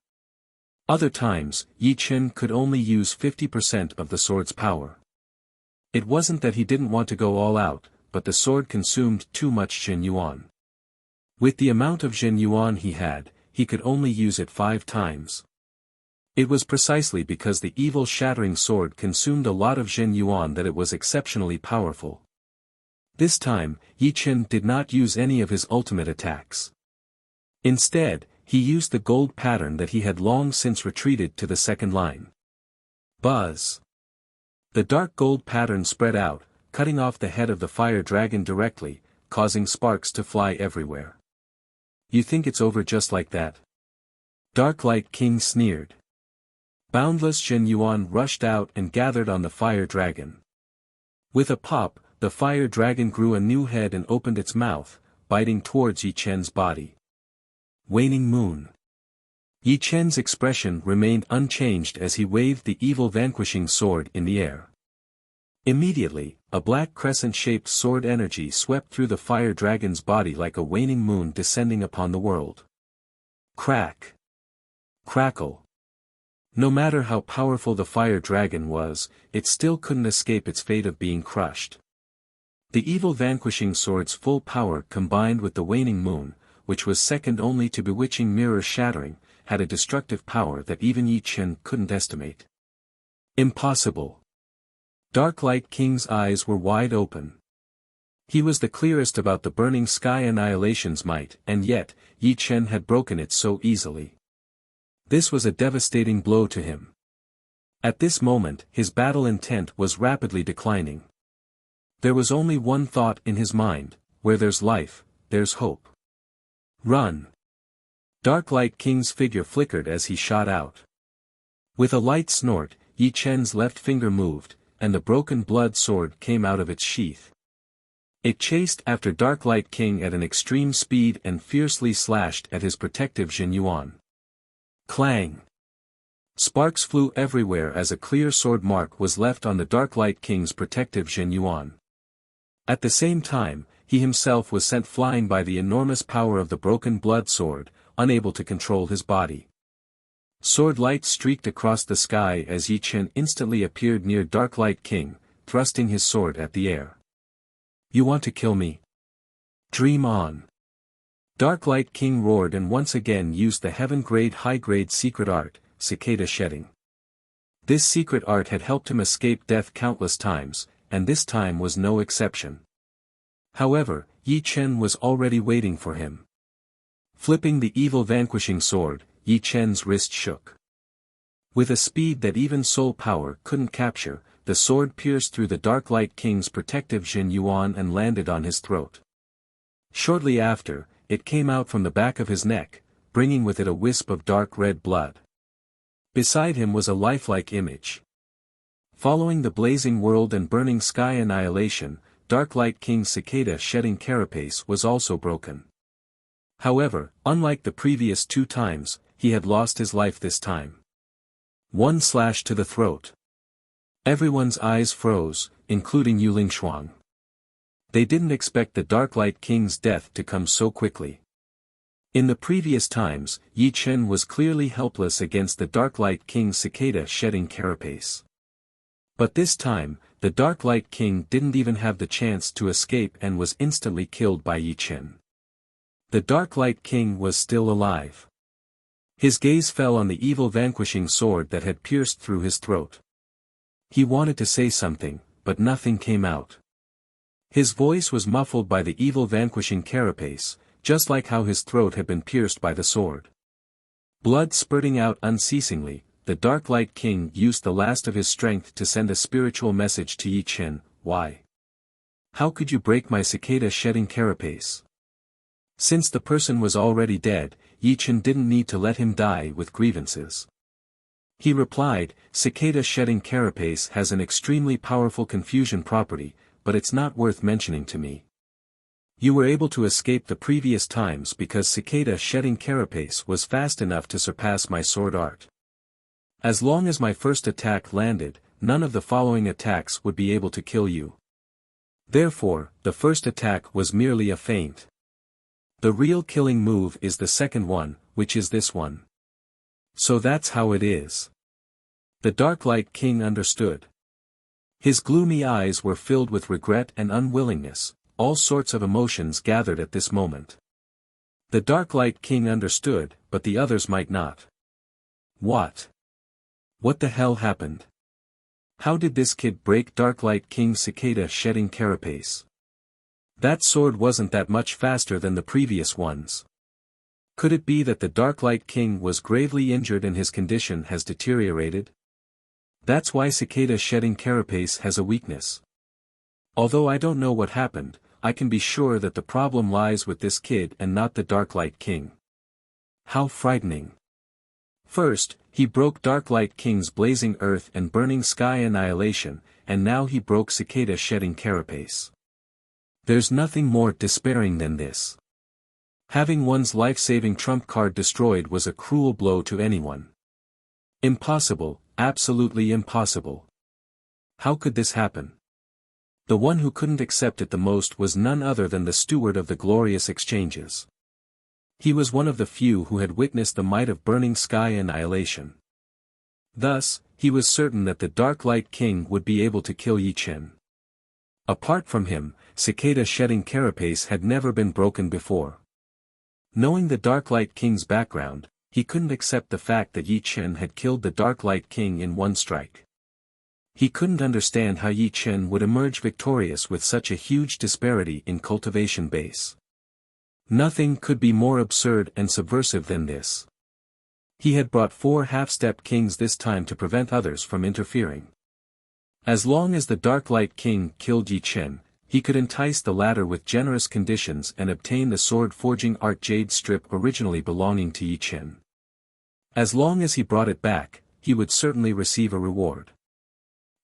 Other times, Yi Chen could only use 50% of the sword's power. It wasn't that he didn't want to go all out, but the sword consumed too much Jin Yuan. With the amount of Jin Yuan he had, he could only use it 5 times. It was precisely because the evil shattering sword consumed a lot of Jin Yuan that it was exceptionally powerful. This time, Yi Chen did not use any of his ultimate attacks. Instead, he used the gold pattern that he had long since retreated to the second line. Buzz! The dark gold pattern spread out, cutting off the head of the fire dragon directly, causing sparks to fly everywhere. You think it's over just like that? Dark Light King sneered. Boundless Jin Yuan rushed out and gathered on the fire dragon. With a pop, the fire dragon grew a new head and opened its mouth, biting towards Yi Chen's body. Waning Moon. Yi Chen's expression remained unchanged as he waved the evil vanquishing sword in the air. Immediately, a black crescent-shaped sword energy swept through the fire dragon's body like a waning moon descending upon the world. Crack! Crackle! No matter how powerful the fire dragon was, it still couldn't escape its fate of being crushed. The evil vanquishing sword's full power combined with the waning moon, which was second only to bewitching mirror shattering, had a destructive power that even Yi Chen couldn't estimate. Impossible. Dark Light King's eyes were wide open. He was the clearest about the burning sky annihilation's might, and yet, Yi Chen had broken it so easily. This was a devastating blow to him. At this moment, his battle intent was rapidly declining. There was only one thought in his mind: where there's life, there's hope. Run! Dark Light King's figure flickered as he shot out. With a light snort, Yi Chen's left finger moved, and the broken blood sword came out of its sheath. It chased after Dark Light King at an extreme speed and fiercely slashed at his protective Jin Yuan. Clang! Sparks flew everywhere as a clear sword mark was left on the Dark Light King's protective Jin Yuan. At the same time, he himself was sent flying by the enormous power of the broken blood sword, unable to control his body. Sword light streaked across the sky as Yi Chen instantly appeared near Dark Light King, thrusting his sword at the air. You want to kill me? Dream on. Dark Light King roared and once again used the heaven-grade high-grade secret art, cicada shedding. This secret art had helped him escape death countless times, and this time was no exception. However, Yi Chen was already waiting for him. Flipping the evil vanquishing sword, Yi Chen's wrist shook. With a speed that even soul power couldn't capture, the sword pierced through the Dark Light King's protective Jin Yuan and landed on his throat. Shortly after, it came out from the back of his neck, bringing with it a wisp of dark red blood. Beside him was a lifelike image. Following the blazing world and burning sky annihilation, Dark Light King's cicada shedding carapace was also broken. However, unlike the previous 2 times, he had lost his life this time. One slash to the throat. Everyone's eyes froze, including Yuling Shuang. They didn't expect the Dark Light King's death to come so quickly. In the previous times, Yi Chen was clearly helpless against the Dark Light King's cicada shedding carapace. But this time, the Dark Light King didn't even have the chance to escape and was instantly killed by Yi Chen. The Dark Light King was still alive. His gaze fell on the evil vanquishing sword that had pierced through his throat. He wanted to say something, but nothing came out. His voice was muffled by the evil vanquishing carapace, just like how his throat had been pierced by the sword. Blood spurting out unceasingly, the Dark Light King used the last of his strength to send a spiritual message to Yi Chen. Why? How could you break my cicada shedding carapace? Since the person was already dead, Yi Chen didn't need to let him die with grievances. He replied, cicada shedding carapace has an extremely powerful confusion property, but it's not worth mentioning to me. You were able to escape the previous times because cicada shedding carapace was fast enough to surpass my sword art. As long as my first attack landed, none of the following attacks would be able to kill you. Therefore, the first attack was merely a feint. The real killing move is the second one, which is this one. So that's how it is. The Dark Light King understood. His gloomy eyes were filled with regret and unwillingness, all sorts of emotions gathered at this moment. The Dark Light King understood, but the others might not. What? What the hell happened? How did this kid break Dark Light King's cicada shedding carapace? That sword wasn't that much faster than the previous ones. Could it be that the Dark Light King was gravely injured and his condition has deteriorated? That's why cicada shedding carapace has a weakness. Although I don't know what happened, I can be sure that the problem lies with this kid and not the Dark Light King. How frightening. First, he broke Dark Light King's blazing earth and burning sky annihilation, and now he broke cicada shedding carapace. There's nothing more despairing than this. Having one's life-saving trump card destroyed was a cruel blow to anyone. Impossible, absolutely impossible. How could this happen? The one who couldn't accept it the most was none other than the steward of the glorious exchanges. He was one of the few who had witnessed the might of burning sky annihilation. Thus, he was certain that the Dark Light King would be able to kill Yi Chen. Apart from him, cicada shedding carapace had never been broken before. Knowing the Dark Light King's background, he couldn't accept the fact that Yi Chen had killed the Dark Light King in one strike. He couldn't understand how Yi Chen would emerge victorious with such a huge disparity in cultivation base. Nothing could be more absurd and subversive than this. He had brought 4 half-step kings this time to prevent others from interfering. As long as the Dark Light King killed Yi Chen, he could entice the latter with generous conditions and obtain the sword-forging art jade strip originally belonging to Yi Chen. As long as he brought it back, he would certainly receive a reward.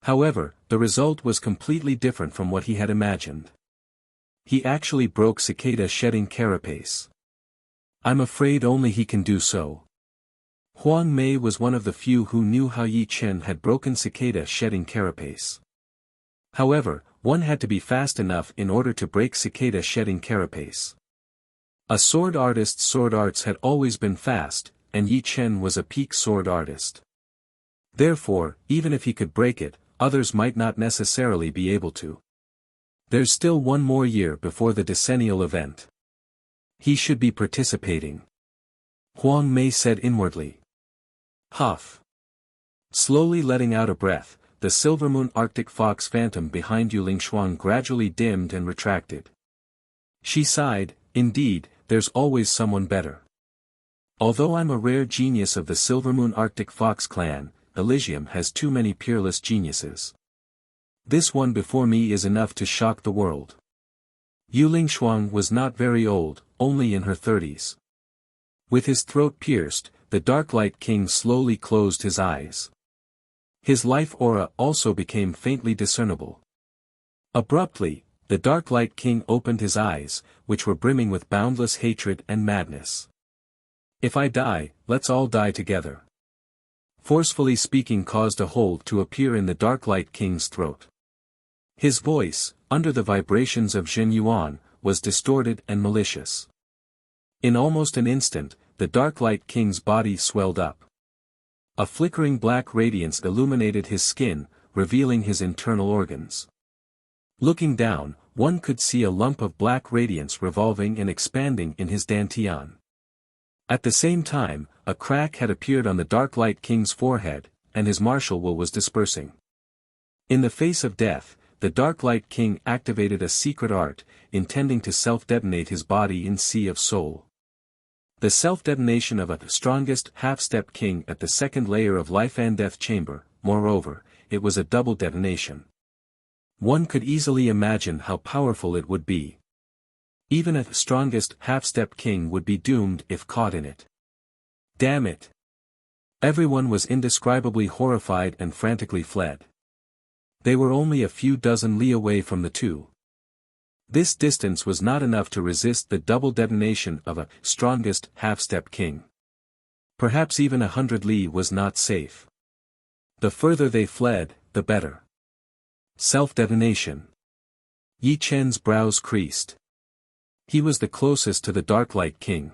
However, the result was completely different from what he had imagined. He actually broke Cicada shedding carapace. I'm afraid only he can do so. Huang Mei was one of the few who knew how Yi Chen had broken Cicada shedding carapace. However, one had to be fast enough in order to break Cicada shedding carapace. A sword artist's sword arts had always been fast, and Yi Chen was a peak sword artist. Therefore, even if he could break it, others might not necessarily be able to. There's still one more year before the decennial event. He should be participating. Huang Mei said inwardly. Huff. Slowly letting out a breath, the Silvermoon Arctic Fox phantom behind Yuling Shuang gradually dimmed and retracted. She sighed, indeed, there's always someone better. Although I'm a rare genius of the Silvermoon Arctic Fox clan, Elysium has too many peerless geniuses. This one before me is enough to shock the world. Yuling Shuang was not very old, only in her 30s. With his throat pierced, the Dark Light King slowly closed his eyes. His life aura also became faintly discernible. Abruptly, the Dark Light King opened his eyes, which were brimming with boundless hatred and madness. If I die, let's all die together. Forcefully speaking caused a hole to appear in the Dark Light King's throat. His voice, under the vibrations of Zhen Yuan, was distorted and malicious. In almost an instant, the Dark Light King's body swelled up. A flickering black radiance illuminated his skin, revealing his internal organs. Looking down, one could see a lump of black radiance revolving and expanding in his dantian. At the same time, a crack had appeared on the Dark Light King's forehead, and his martial will was dispersing. In the face of death, the Dark Light King activated a secret art, intending to self-detonate his body in Sea of Soul. The self-detonation of a strongest half-step king at the second layer of life and death chamber, moreover, it was a double detonation. One could easily imagine how powerful it would be. Even a strongest half-step king would be doomed if caught in it. Damn it! Everyone was indescribably horrified and frantically fled. They were only a few dozen li away from the two. This distance was not enough to resist the double detonation of a strongest half-step king. Perhaps even 100 li was not safe. The further they fled, the better. Self-detonation. Yi Chen's brows creased. He was the closest to the Dark Light King.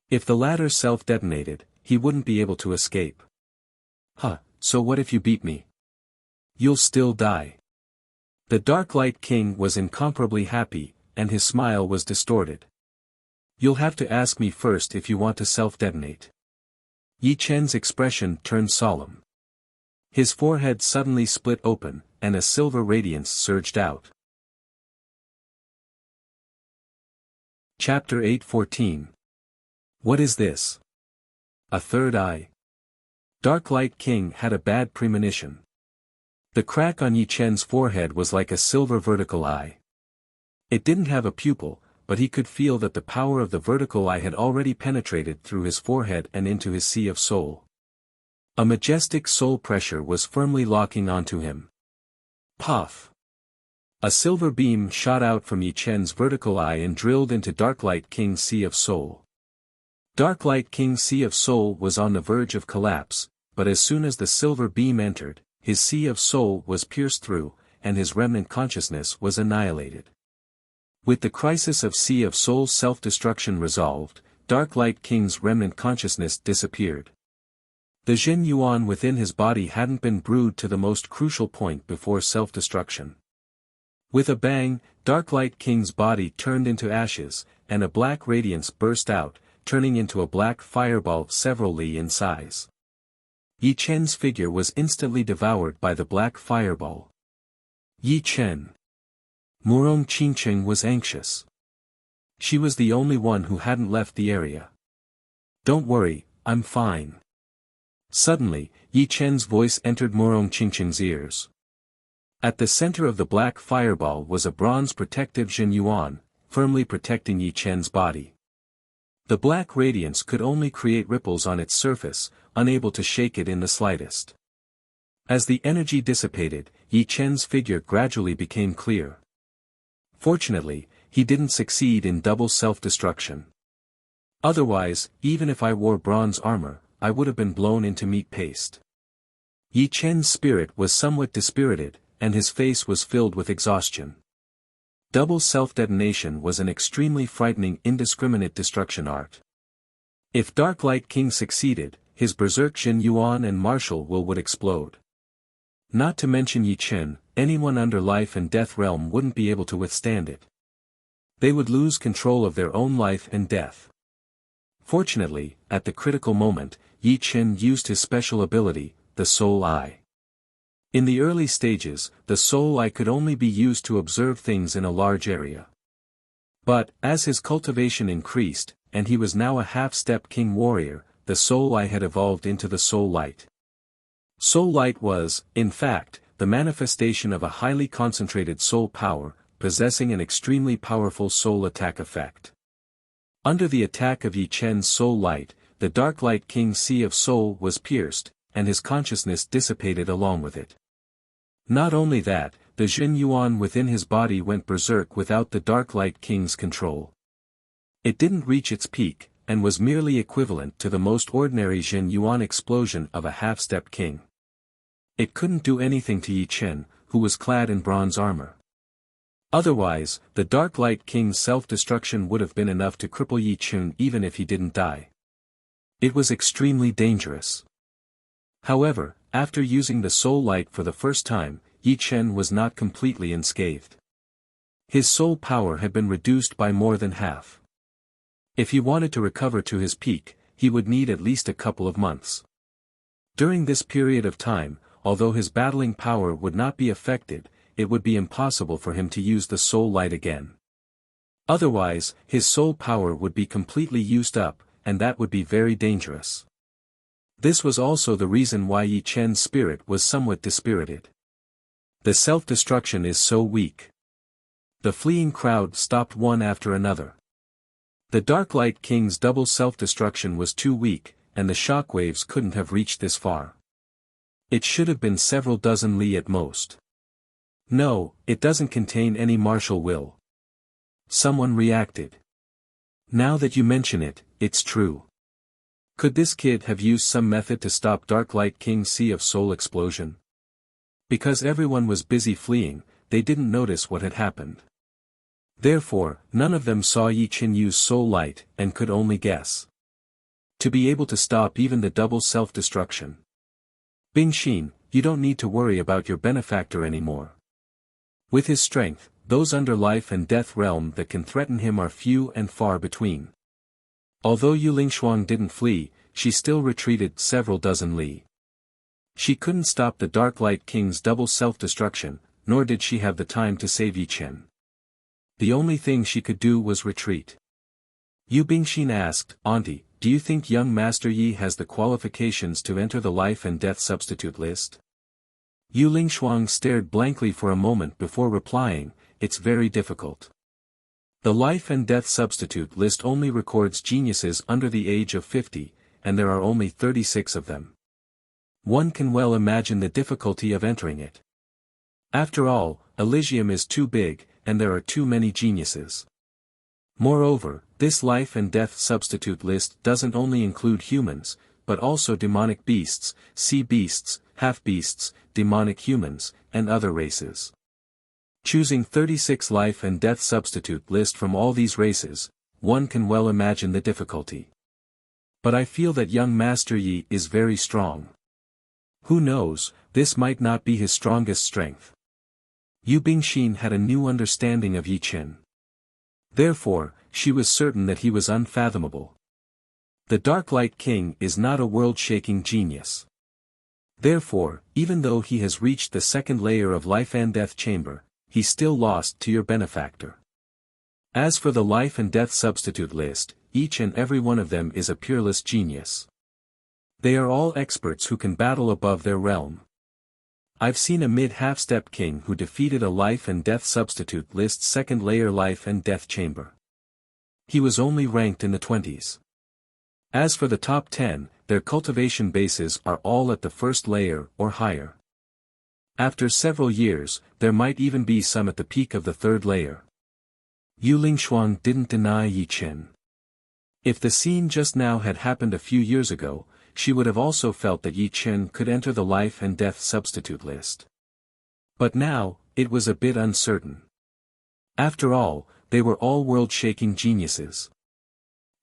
If the latter self-detonated, he wouldn't be able to escape. Huh, so what if you beat me? You'll still die. The Dark Light King was incomparably happy, and his smile was distorted. You'll have to ask me first if you want to self-detonate. Yi Chen's expression turned solemn. His forehead suddenly split open, and a silver radiance surged out. Chapter 8:14. What is this? A third eye? Dark Light King had a bad premonition. The crack on Yi Chen's forehead was like a silver vertical eye. It didn't have a pupil, but he could feel that the power of the vertical eye had already penetrated through his forehead and into his sea of soul. A majestic soul pressure was firmly locking onto him. Puff! A silver beam shot out from Yi Chen's vertical eye and drilled into Dark Light King's Sea of Soul. Dark Light King's Sea of Soul was on the verge of collapse, but as soon as the silver beam entered, his Sea of Soul was pierced through, and his remnant consciousness was annihilated. With the crisis of Sea of Soul's self-destruction resolved, Dark Light King's remnant consciousness disappeared. The Zhen Yuan within his body hadn't been brewed to the most crucial point before self-destruction. With a bang, Dark Light King's body turned into ashes, and a black radiance burst out, turning into a black fireball several li in size. Yi Chen's figure was instantly devoured by the black fireball. Yi Chen. Murong Qingcheng was anxious. She was the only one who hadn't left the area. "Don't worry, I'm fine." Suddenly, Yi Chen's voice entered Murong Qingcheng's ears. At the center of the black fireball was a bronze protective Jin Yuan, firmly protecting Yi Chen's body. The black radiance could only create ripples on its surface, unable to shake it in the slightest. As the energy dissipated, Yi Chen's figure gradually became clear. Fortunately, he didn't succeed in double self-destruction. Otherwise, even if I wore bronze armor, I would have been blown into meat paste. Yi Chen's spirit was somewhat dispirited, and his face was filled with exhaustion. Double self-detonation was an extremely frightening indiscriminate destruction art. If Dark Light King succeeded, his berserk Jin Yuan and martial will would explode. Not to mention Yi Chen, anyone under life and death realm wouldn't be able to withstand it. They would lose control of their own life and death. Fortunately, at the critical moment, Yi Chen used his special ability, the Soul Eye. In the early stages, the Soul Eye could only be used to observe things in a large area. But, as his cultivation increased, and he was now a half-step king warrior, the Soul Eye had evolved into the Soul Light. Soul Light was, in fact, the manifestation of a highly concentrated soul power, possessing an extremely powerful soul attack effect. Under the attack of Yi Chen's Soul Light, the Dark Light King's Sea of Soul was pierced, and his consciousness dissipated along with it. Not only that, the Jin Yuan within his body went berserk without the Dark Light King's control. It didn't reach its peak, and was merely equivalent to the most ordinary Jin Yuan explosion of a half-step king. It couldn't do anything to Yi Chen, who was clad in bronze armor. Otherwise, the Dark Light King's self-destruction would have been enough to cripple Yi Chen even if he didn't die. It was extremely dangerous. However, after using the Soul Light for the first time, Yi Chen was not completely unscathed. His soul power had been reduced by more than half. If he wanted to recover to his peak, he would need at least a couple of months. During this period of time, although his battling power would not be affected, it would be impossible for him to use the Soul Light again. Otherwise, his soul power would be completely used up, and that would be very dangerous. This was also the reason why Yi Chen's spirit was somewhat dispirited. The self-destruction is so weak. The fleeing crowd stopped one after another. The Dark Light King's double self-destruction was too weak, and the shockwaves couldn't have reached this far. It should have been several dozen li at most. No, it doesn't contain any martial will. Someone reacted. Now that you mention it, it's true. Could this kid have used some method to stop Dark Light King's Sea of Soul explosion? Because everyone was busy fleeing, they didn't notice what had happened. Therefore, none of them saw Yi Chen use Soul Light, and could only guess. To be able to stop even the double self-destruction. Bingxin, you don't need to worry about your benefactor anymore. With his strength, those under life and death realm that can threaten him are few and far between. Although Yu Lingshuang didn't flee, she still retreated several dozen li. She couldn't stop the Dark Light King's double self-destruction, nor did she have the time to save Yi Chen. The only thing she could do was retreat. Yu Bingxin asked, "Auntie, do you think young Master Yi has the qualifications to enter the life and death substitute list?" Yu Lingshuang stared blankly for a moment before replying, "It's very difficult. The life and death substitute list only records geniuses under the age of 50, and there are only 36 of them. One can well imagine the difficulty of entering it. After all, Elysium is too big, and there are too many geniuses. Moreover, this life and death substitute list doesn't only include humans, but also demonic beasts, sea beasts, half-beasts, demonic humans, and other races. Choosing 36 life and death substitute list from all these races, one can well imagine the difficulty. But I feel that young Master Yi is very strong. Who knows, this might not be his strongest strength." Yu Bingxin had a new understanding of Yi Chen. Therefore, she was certain that he was unfathomable. The Dark Light King is not a world-shaking genius. Therefore, even though he has reached the second layer of life and death chamber, he's still lost to your benefactor. As for the life and death substitute list, each and every one of them is a peerless genius. They are all experts who can battle above their realm. I've seen a mid-half-step king who defeated a life and death substitute list second layer life and death chamber. He was only ranked in the 20s. As for the top 10, their cultivation bases are all at the first layer or higher. After several years, there might even be some at the peak of the third layer. Yu Lingshuang didn't deny Yi Chen. If the scene just now had happened a few years ago, she would have also felt that Yi Chen could enter the life and death substitute list. But now, it was a bit uncertain. After all, they were all world-shaking geniuses.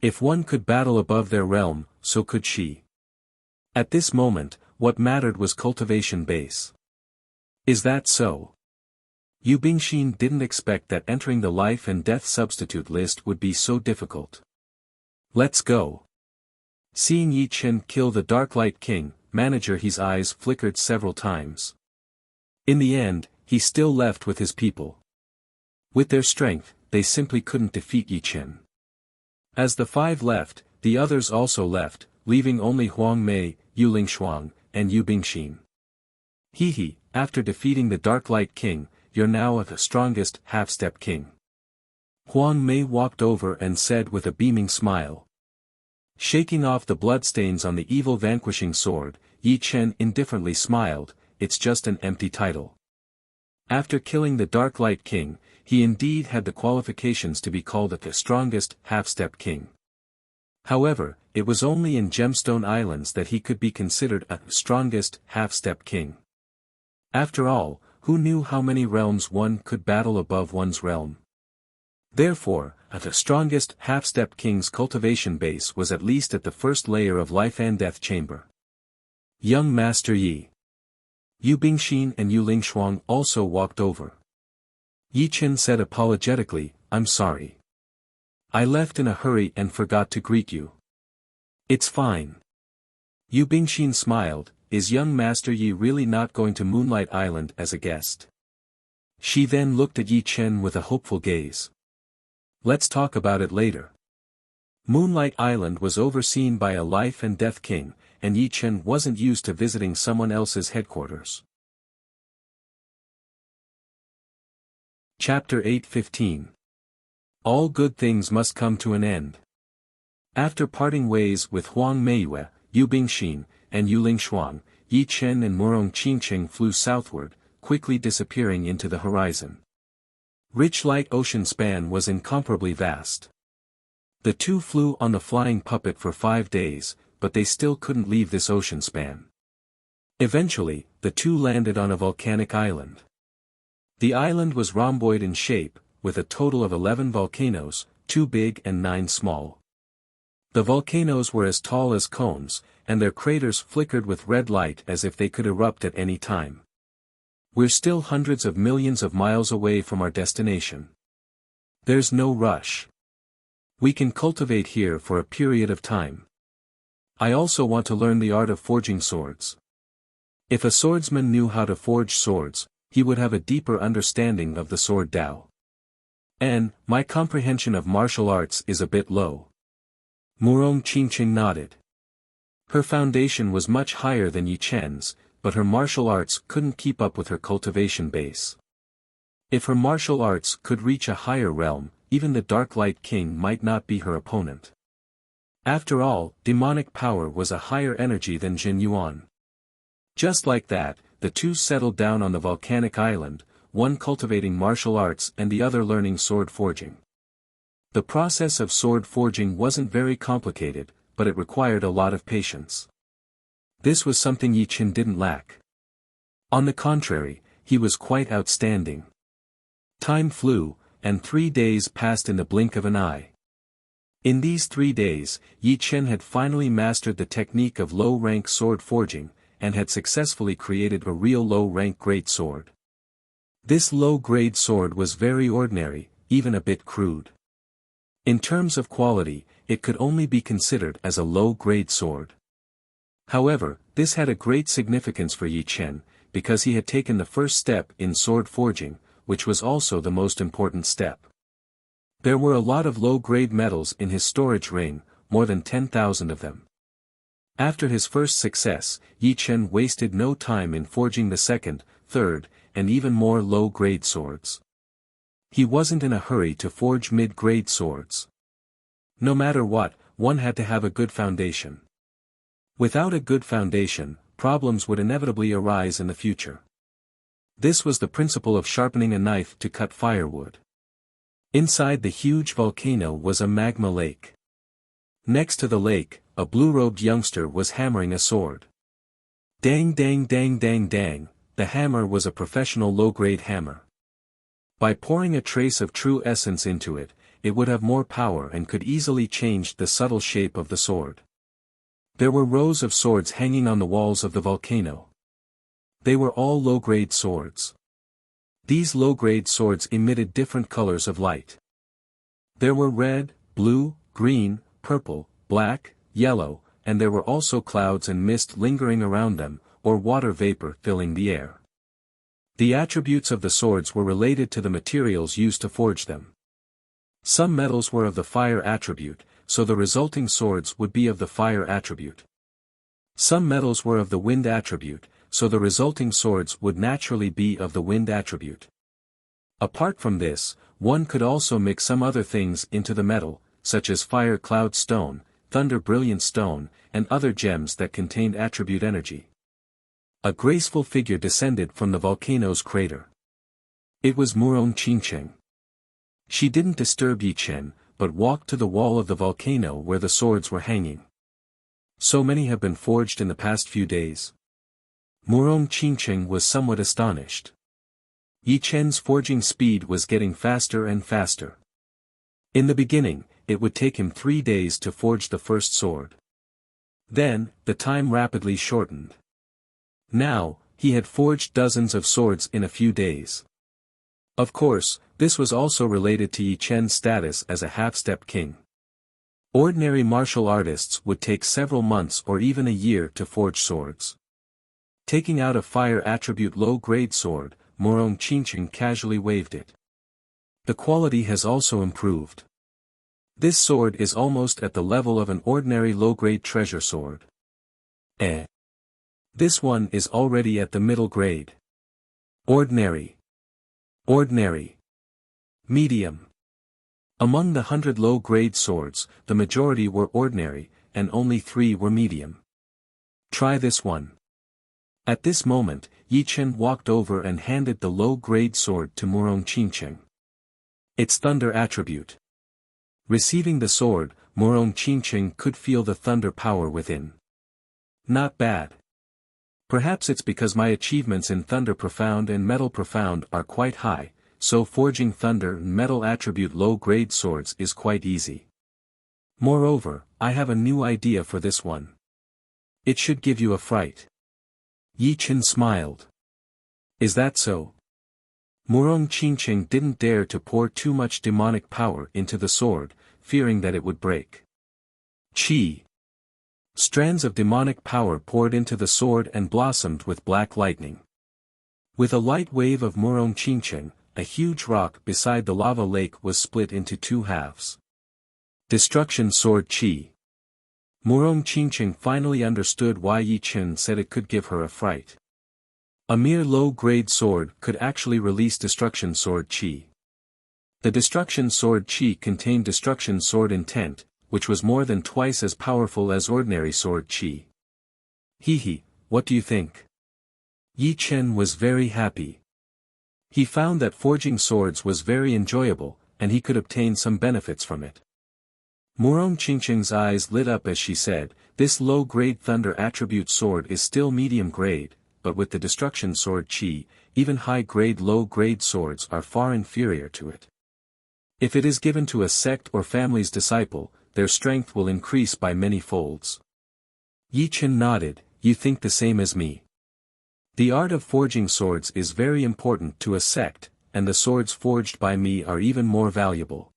If one could battle above their realm, so could she. At this moment, what mattered was cultivation base. Is that so? Yu Bingxin didn't expect that entering the life and death substitute list would be so difficult. Let's go. Seeing Yi Chen kill the Dark Light King, manager his eyes flickered several times. In the end, he still left with his people. With their strength, they simply couldn't defeat Yi Chen. As the 5 left, the others also left, leaving only Huang Mei, Yu Lingshuang, and Yu Bingxin. He, after defeating the Dark Light King, you're now the strongest half-step king. Huang Mei walked over and said with a beaming smile. Shaking off the bloodstains on the evil vanquishing sword, Yi Chen indifferently smiled, it's just an empty title. After killing the Dark Light King, he indeed had the qualifications to be called the strongest half-step king. However, it was only in Gemstone Islands that he could be considered a strongest half-step king. After all, who knew how many realms one could battle above one's realm? Therefore, the strongest half-step king's cultivation base was at least at the first layer of life and death chamber. Young Master Yi. Yu Bingxin and Yu Lingshuang also walked over. Yi Chen said apologetically, I'm sorry. I left in a hurry and forgot to greet you. It's fine. Yu Bingxin smiled, is young Master Yi really not going to Moonlight Island as a guest? She then looked at Yi Chen with a hopeful gaze. Let's talk about it later. Moonlight Island was overseen by a life and death king, and Yi Chen wasn't used to visiting someone else's headquarters. Chapter 8:15. All good things must come to an end. After parting ways with Huang Meiyue, Yu Bingxin, and Yu Lingshuang, Yi Chen and Murong Qingqing flew southward, quickly disappearing into the horizon. Rich light ocean span was incomparably vast. The two flew on the flying puppet for 5 days, but they still couldn't leave this ocean span. Eventually, the two landed on a volcanic island. The island was rhomboid in shape, with a total of 11 volcanoes, 2 big and 9 small. The volcanoes were as tall as cones, and their craters flickered with red light as if they could erupt at any time. We're still hundreds of millions of miles away from our destination. There's no rush. We can cultivate here for a period of time. I also want to learn the art of forging swords. If a swordsman knew how to forge swords, he would have a deeper understanding of the sword Tao. And, my comprehension of martial arts is a bit low. Murong Qingqing nodded. Her foundation was much higher than Yi Chen's, but her martial arts couldn't keep up with her cultivation base. If her martial arts could reach a higher realm, even the Dark Light King might not be her opponent. After all, demonic power was a higher energy than Jin Yuan. Just like that, the two settled down on the volcanic island, one cultivating martial arts and the other learning sword forging. The process of sword forging wasn't very complicated, but it required a lot of patience. This was something Yi Chen didn't lack. On the contrary, he was quite outstanding. Time flew, and 3 days passed in the blink of an eye. In these 3 days, Yi Chen had finally mastered the technique of low-rank sword forging, and had successfully created a real low-rank great sword. This low-grade sword was very ordinary, even a bit crude. In terms of quality, it could only be considered as a low-grade sword. However, this had a great significance for Yi Chen, because he had taken the first step in sword forging, which was also the most important step. There were a lot of low-grade metals in his storage ring, more than 10,000 of them. After his first success, Yi Chen wasted no time in forging the second, third, and even more low-grade swords. He wasn't in a hurry to forge mid-grade swords. No matter what, one had to have a good foundation. Without a good foundation, problems would inevitably arise in the future. This was the principle of sharpening a knife to cut firewood. Inside the huge volcano was a magma lake. Next to the lake, a blue-robed youngster was hammering a sword. Dang dang dang dang dang, the hammer was a professional low-grade hammer. By pouring a trace of true essence into it, it would have more power and could easily change the subtle shape of the sword. There were rows of swords hanging on the walls of the volcano. They were all low-grade swords. These low-grade swords emitted different colors of light. There were red, blue, green, purple, black, yellow, and there were also clouds and mist lingering around them, or water vapor filling the air. The attributes of the swords were related to the materials used to forge them. Some metals were of the fire attribute, so the resulting swords would be of the fire attribute. Some metals were of the wind attribute, so the resulting swords would naturally be of the wind attribute. Apart from this, one could also mix some other things into the metal, such as fire cloud stone, thunder brilliant stone, and other gems that contained attribute energy. A graceful figure descended from the volcano's crater. It was Murong Qingcheng. She didn't disturb Yi Chen, but walked to the wall of the volcano where the swords were hanging. So many have been forged in the past few days. Murong Qingcheng was somewhat astonished. Yi Chen's forging speed was getting faster and faster. In the beginning, it would take him 3 days to forge the first sword. Then, the time rapidly shortened. Now, he had forged dozens of swords in a few days. Of course, this was also related to Yi Chen's status as a half-step king. Ordinary martial artists would take several months or even a year to forge swords. Taking out a fire attribute low-grade sword, Murong Qingcheng casually waved it. The quality has also improved. This sword is almost at the level of an ordinary low-grade treasure sword. This one is already at the middle grade. Ordinary. Ordinary. Medium. Among the 100 low-grade swords, the majority were ordinary, and only 3 were medium. Try this one. At this moment, Yi Chen walked over and handed the low-grade sword to Murong Qingcheng. Its thunder attribute. Receiving the sword, Murong Qingcheng could feel the thunder power within. Not bad. Perhaps it's because my achievements in Thunder Profound and Metal Profound are quite high, so forging Thunder and Metal attribute low-grade swords is quite easy. Moreover, I have a new idea for this one. It should give you a fright. Yi Chen smiled. Is that so? Murong Qingcheng didn't dare to pour too much demonic power into the sword, fearing that it would break. Qi. Strands of demonic power poured into the sword and blossomed with black lightning. With a light wave of Murong Qingcheng, a huge rock beside the lava lake was split into 2 halves. Destruction Sword Qi. Murong Qingcheng finally understood why Yi Chen said it could give her a fright. A mere low-grade sword could actually release Destruction Sword Qi. The Destruction Sword Qi contained Destruction Sword Intent, which was more than twice as powerful as ordinary sword Qi. Hehe, what do you think? Yi Chen was very happy. He found that forging swords was very enjoyable, and he could obtain some benefits from it. Murong Qingcheng's eyes lit up as she said, this low-grade thunder attribute sword is still medium-grade, but with the Destruction Sword Qi, even high-grade low-grade swords are far inferior to it. If it is given to a sect or family's disciple, their strength will increase by many folds. Yi Chen nodded, you think the same as me. The art of forging swords is very important to a sect, and the swords forged by me are even more valuable.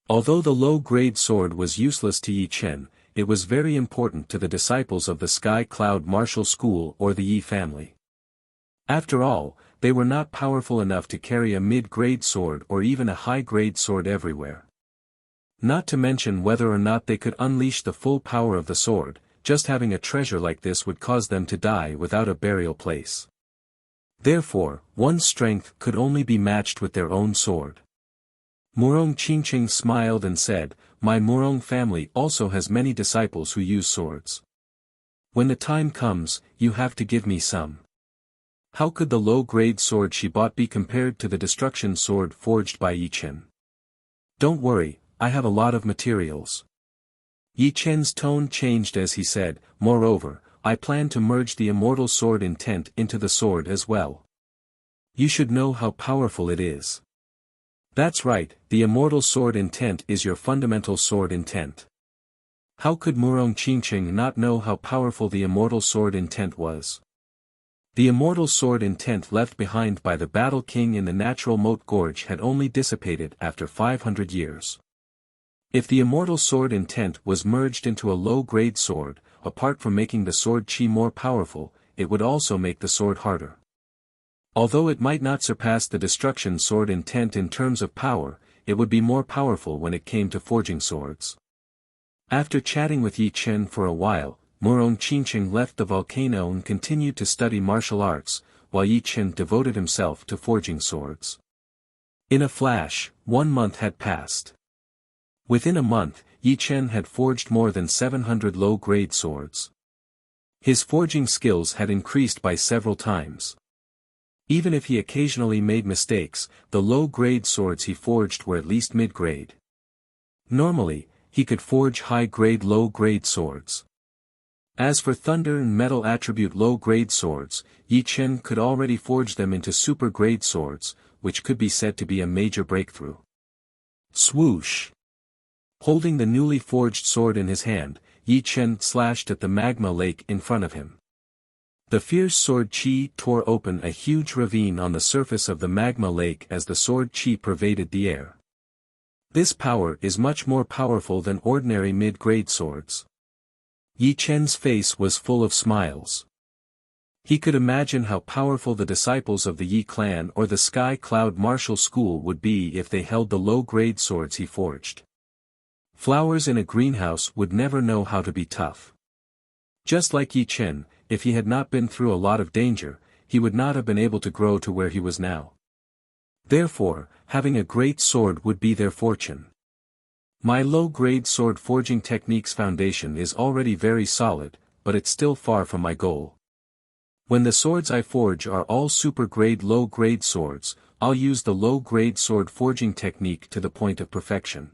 Although the low-grade sword was useless to Yi Chen, it was very important to the disciples of the Sky Cloud Martial School or the Yi family. After all, they were not powerful enough to carry a mid-grade sword or even a high-grade sword everywhere. Not to mention whether or not they could unleash the full power of the sword, just having a treasure like this would cause them to die without a burial place. Therefore, one's strength could only be matched with their own sword. Murong Qingqing smiled and said, "My Murong family also has many disciples who use swords. When the time comes, you have to give me some." How could the low-grade sword she bought be compared to the destruction sword forged by Yi Chen? "Don't worry, I have a lot of materials." Yi Chen's tone changed as he said, "Moreover, I plan to merge the immortal sword intent into the sword as well. You should know how powerful it is." "That's right, the immortal sword intent is your fundamental sword intent." How could Murong Qingqing not know how powerful the immortal sword intent was? The immortal sword intent left behind by the Battle King in the natural moat gorge had only dissipated after 500 years. If the immortal sword intent was merged into a low-grade sword, apart from making the sword chi more powerful, it would also make the sword harder. Although it might not surpass the destruction sword intent in terms of power, it would be more powerful when it came to forging swords. After chatting with Yi Chen for a while, Murong Qingqing left the volcano and continued to study martial arts, while Yi Chen devoted himself to forging swords. In a flash, 1 month had passed. Within a month, Yi Chen had forged more than 700 low-grade swords. His forging skills had increased by several times. Even if he occasionally made mistakes, the low-grade swords he forged were at least mid-grade. Normally, he could forge high-grade low-grade swords. As for thunder and metal attribute low-grade swords, Yi Chen could already forge them into super-grade swords, which could be said to be a major breakthrough. Swoosh! Holding the newly forged sword in his hand, Yi Chen slashed at the magma lake in front of him. The fierce sword chi tore open a huge ravine on the surface of the magma lake as the sword chi pervaded the air. This power is much more powerful than ordinary mid-grade swords. Yi Chen's face was full of smiles. He could imagine how powerful the disciples of the Yi clan or the Sky Cloud Martial School would be if they held the low-grade swords he forged. Flowers in a greenhouse would never know how to be tough. Just like Yi Chen, if he had not been through a lot of danger, he would not have been able to grow to where he was now. Therefore, having a great sword would be their fortune. My low-grade sword forging technique's foundation is already very solid, but it's still far from my goal. When the swords I forge are all super-grade low-grade swords, I'll use the low-grade sword forging technique to the point of perfection.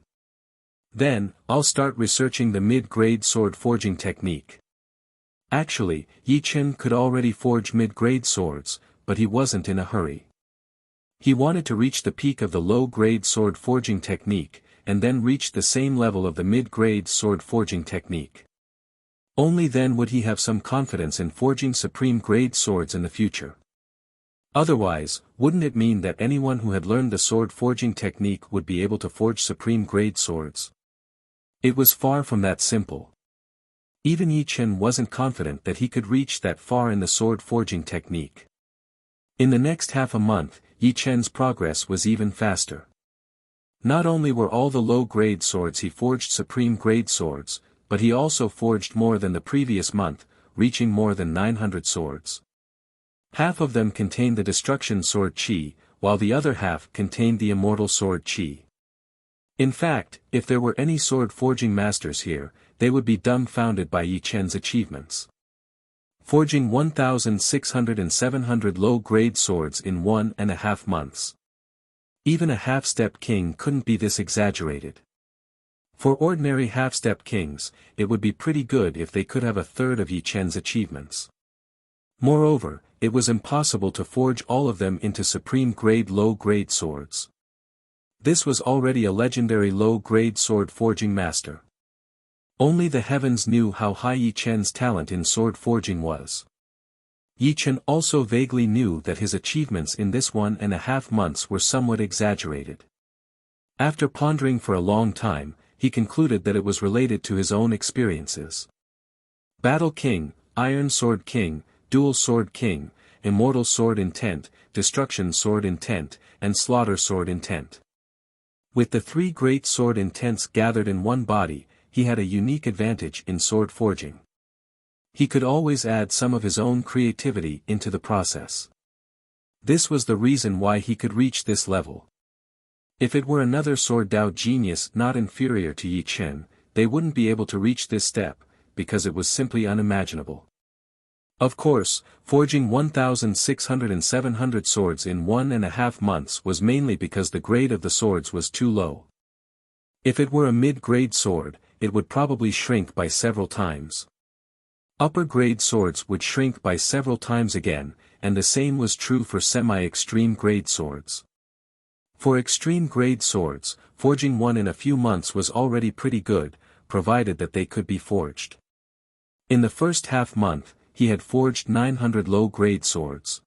Then, I'll start researching the mid-grade sword forging technique. Actually, Yi Chen could already forge mid-grade swords, but he wasn't in a hurry. He wanted to reach the peak of the low-grade sword forging technique, and then reach the same level of the mid-grade sword forging technique. Only then would he have some confidence in forging supreme-grade swords in the future. Otherwise, wouldn't it mean that anyone who had learned the sword forging technique would be able to forge supreme-grade swords? It was far from that simple. Even Yi Chen wasn't confident that he could reach that far in the sword forging technique. In the next half a month, Yi Chen's progress was even faster. Not only were all the low-grade swords he forged supreme-grade swords, but he also forged more than the previous month, reaching more than 900 swords. Half of them contained the destruction sword chi, while the other half contained the immortal sword chi. In fact, if there were any sword forging masters here, they would be dumbfounded by Yi Chen's achievements. Forging 1,600 and 700 low-grade swords in 1.5 months. Even a half-step king couldn't be this exaggerated. For ordinary half-step kings, it would be pretty good if they could have a third of Yi Chen's achievements. Moreover, it was impossible to forge all of them into supreme-grade low-grade swords. This was already a legendary low-grade sword forging master. Only the heavens knew how high Yi Chen's talent in sword forging was. Yi Chen also vaguely knew that his achievements in this 1.5 months were somewhat exaggerated. After pondering for a long time, he concluded that it was related to his own experiences. Battle King, Iron Sword King, Dual Sword King, Immortal Sword Intent, Destruction Sword Intent, and Slaughter Sword Intent. With the three great sword intents gathered in one body, he had a unique advantage in sword forging. He could always add some of his own creativity into the process. This was the reason why he could reach this level. If it were another sword Dao genius not inferior to Yi Chen, they wouldn't be able to reach this step, because it was simply unimaginable. Of course, forging 1,600 and 700 swords in 1.5 months was mainly because the grade of the swords was too low. If it were a mid-grade sword, it would probably shrink by several times. Upper-grade swords would shrink by several times again, and the same was true for semi-extreme grade swords. For extreme-grade swords, forging one in a few months was already pretty good, provided that they could be forged. In the first half-month, he had forged 900 low-grade swords.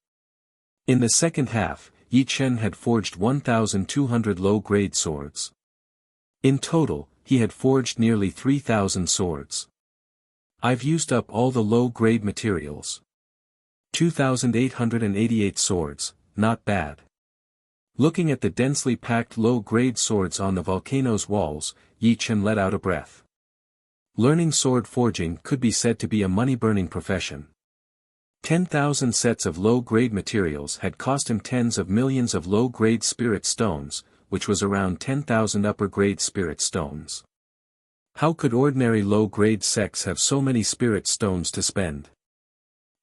In the second half, Yi Chen had forged 1,200 low-grade swords. In total, he had forged nearly 3,000 swords. I've used up all the low-grade materials. 2,888 swords, not bad. Looking at the densely packed low-grade swords on the volcano's walls, Yi Chen let out a breath. Learning sword forging could be said to be a money-burning profession. 10,000 sets of low-grade materials had cost him tens of millions of low-grade spirit stones, which was around 10,000 upper-grade spirit stones. How could ordinary low-grade sects have so many spirit stones to spend?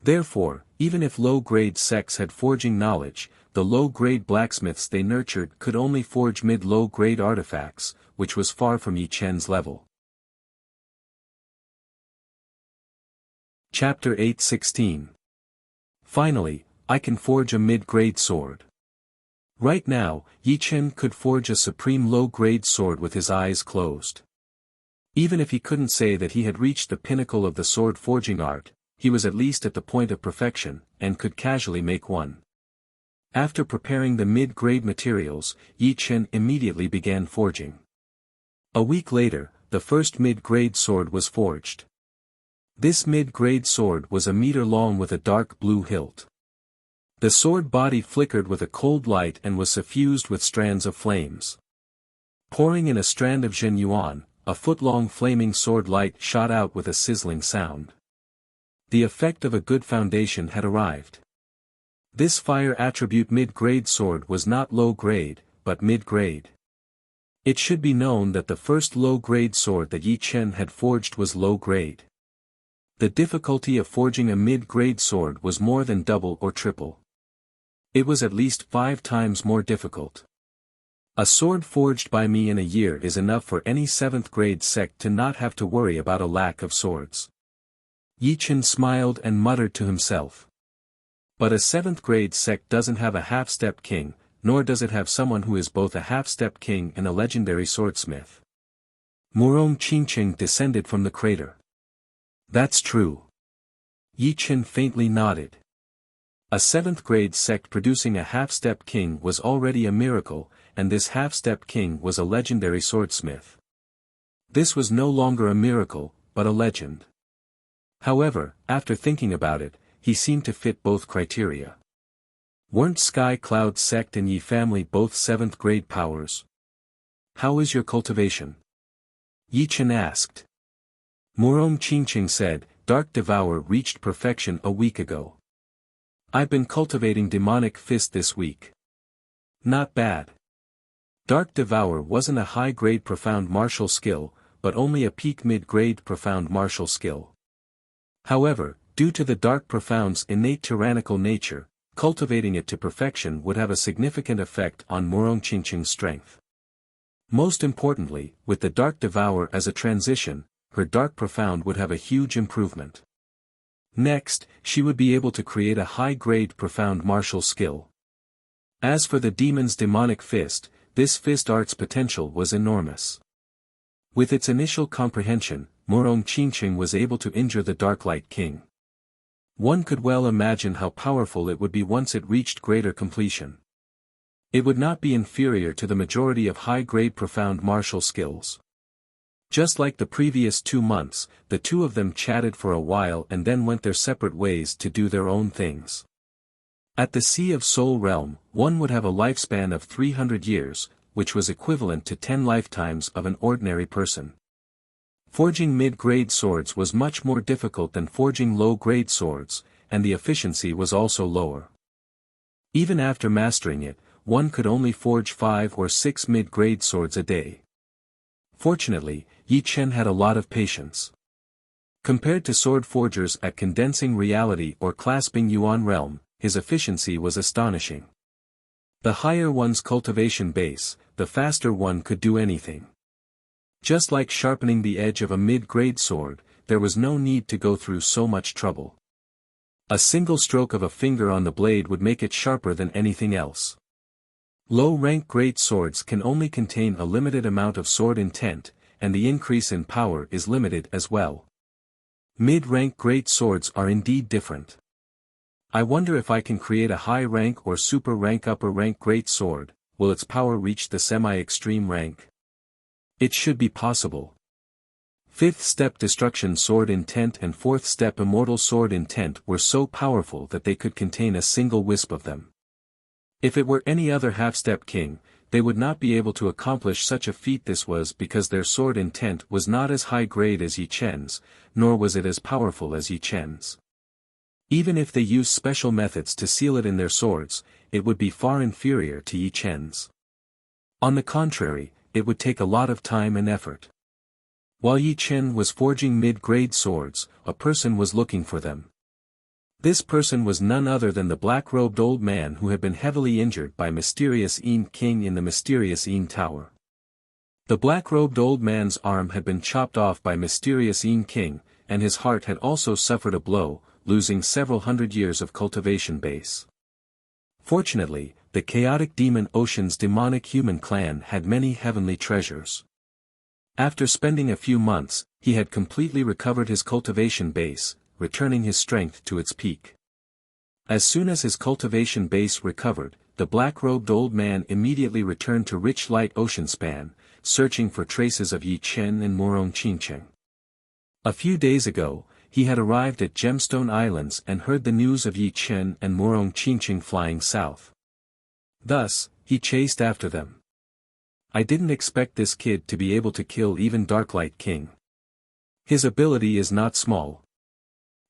Therefore, even if low-grade sects had forging knowledge, the low-grade blacksmiths they nurtured could only forge mid-low-grade artifacts, which was far from Yi Chen's level. Chapter 8:16. Finally, I can forge a mid-grade sword. Right now, Yi Chen could forge a supreme low-grade sword with his eyes closed. Even if he couldn't say that he had reached the pinnacle of the sword forging art, he was at least at the point of perfection, and could casually make one. After preparing the mid-grade materials, Yi Chen immediately began forging. A week later, the first mid-grade sword was forged. This mid-grade sword was a meter long with a dark blue hilt. The sword body flickered with a cold light and was suffused with strands of flames. Pouring in a strand of Zhen Yuan, a foot-long flaming sword light shot out with a sizzling sound. The effect of a good foundation had arrived. This fire attribute mid-grade sword was not low-grade, but mid-grade. It should be known that the first low-grade sword that Yi Chen had forged was low-grade. The difficulty of forging a mid-grade sword was more than double or triple. It was at least 5 times more difficult. A sword forged by me in a year is enough for any 7th grade sect to not have to worry about a lack of swords. Yi Chen smiled and muttered to himself. But a 7th grade sect doesn't have a half-step king, nor does it have someone who is both a half-step king and a legendary swordsmith. Murong Qingqing descended from the crater. That's true. Yi Chen faintly nodded. A 7th grade sect producing a half-step king was already a miracle, and this half-step king was a legendary swordsmith. This was no longer a miracle, but a legend. However, after thinking about it, he seemed to fit both criteria. Weren't Sky Cloud sect and Yi family both 7th grade powers? How is your cultivation? Yi Chen asked. Murong Qingqing said, Dark Devour reached perfection a week ago. I've been cultivating Demonic Fist this week. Not bad. Dark Devour wasn't a high-grade profound martial skill, but only a peak mid-grade profound martial skill. However, due to the Dark Profound's innate tyrannical nature, cultivating it to perfection would have a significant effect on Murong Qingqing's strength. Most importantly, with the Dark Devour as a transition, her Dark Profound would have a huge improvement. Next, she would be able to create a high-grade profound martial skill. As for the demon's Demonic Fist, this fist art's potential was enormous. With its initial comprehension, Murong Qingqing was able to injure the Darklight King. One could well imagine how powerful it would be once it reached greater completion. It would not be inferior to the majority of high-grade profound martial skills. Just like the previous 2 months, the two of them chatted for a while and then went their separate ways to do their own things. At the Sea of Soul realm, one would have a lifespan of 300 years, which was equivalent to 10 lifetimes of an ordinary person. Forging mid-grade swords was much more difficult than forging low-grade swords, and the efficiency was also lower. Even after mastering it, one could only forge 5 or 6 mid-grade swords a day. Fortunately, Yi Chen had a lot of patience. Compared to sword forgers at Condensing Reality or Clasping Yuan realm, his efficiency was astonishing. The higher one's cultivation base, the faster one could do anything. Just like sharpening the edge of a mid-grade sword, there was no need to go through so much trouble. A single stroke of a finger on the blade would make it sharper than anything else. Low-rank great swords can only contain a limited amount of sword intent, and the increase in power is limited as well. Mid-rank great swords are indeed different. I wonder if I can create a high-rank or super-rank upper-rank great sword. Will its power reach the semi-extreme rank? It should be possible. 5th step Destruction Sword Intent and 4th step Immortal Sword Intent were so powerful that they could contain a single wisp of them. If it were any other half-step king, they would not be able to accomplish such a feat. This was because their sword intent was not as high-grade as Yi Chen's, nor was it as powerful as Yi Chen's. Even if they used special methods to seal it in their swords, it would be far inferior to Yi Chen's. On the contrary, it would take a lot of time and effort. While Yi Chen was forging mid-grade swords, a person was looking for them. This person was none other than the black-robed old man who had been heavily injured by Mysterious Yin King in the Mysterious Yin Tower. The black-robed old man's arm had been chopped off by Mysterious Yin King, and his heart had also suffered a blow, losing several hundred years of cultivation base. Fortunately, the chaotic demon Ocean's demonic human clan had many heavenly treasures. After spending a few months, he had completely recovered his cultivation base, returning his strength to its peak. As soon as his cultivation base recovered, the black-robed old man immediately returned to rich light ocean span, searching for traces of Yi Chen and Murong Qingcheng. A few days ago, he had arrived at Gemstone Islands and heard the news of Yi Chen and Murong Qingcheng flying south. Thus, he chased after them. I didn't expect this kid to be able to kill even Darklight King. His ability is not small.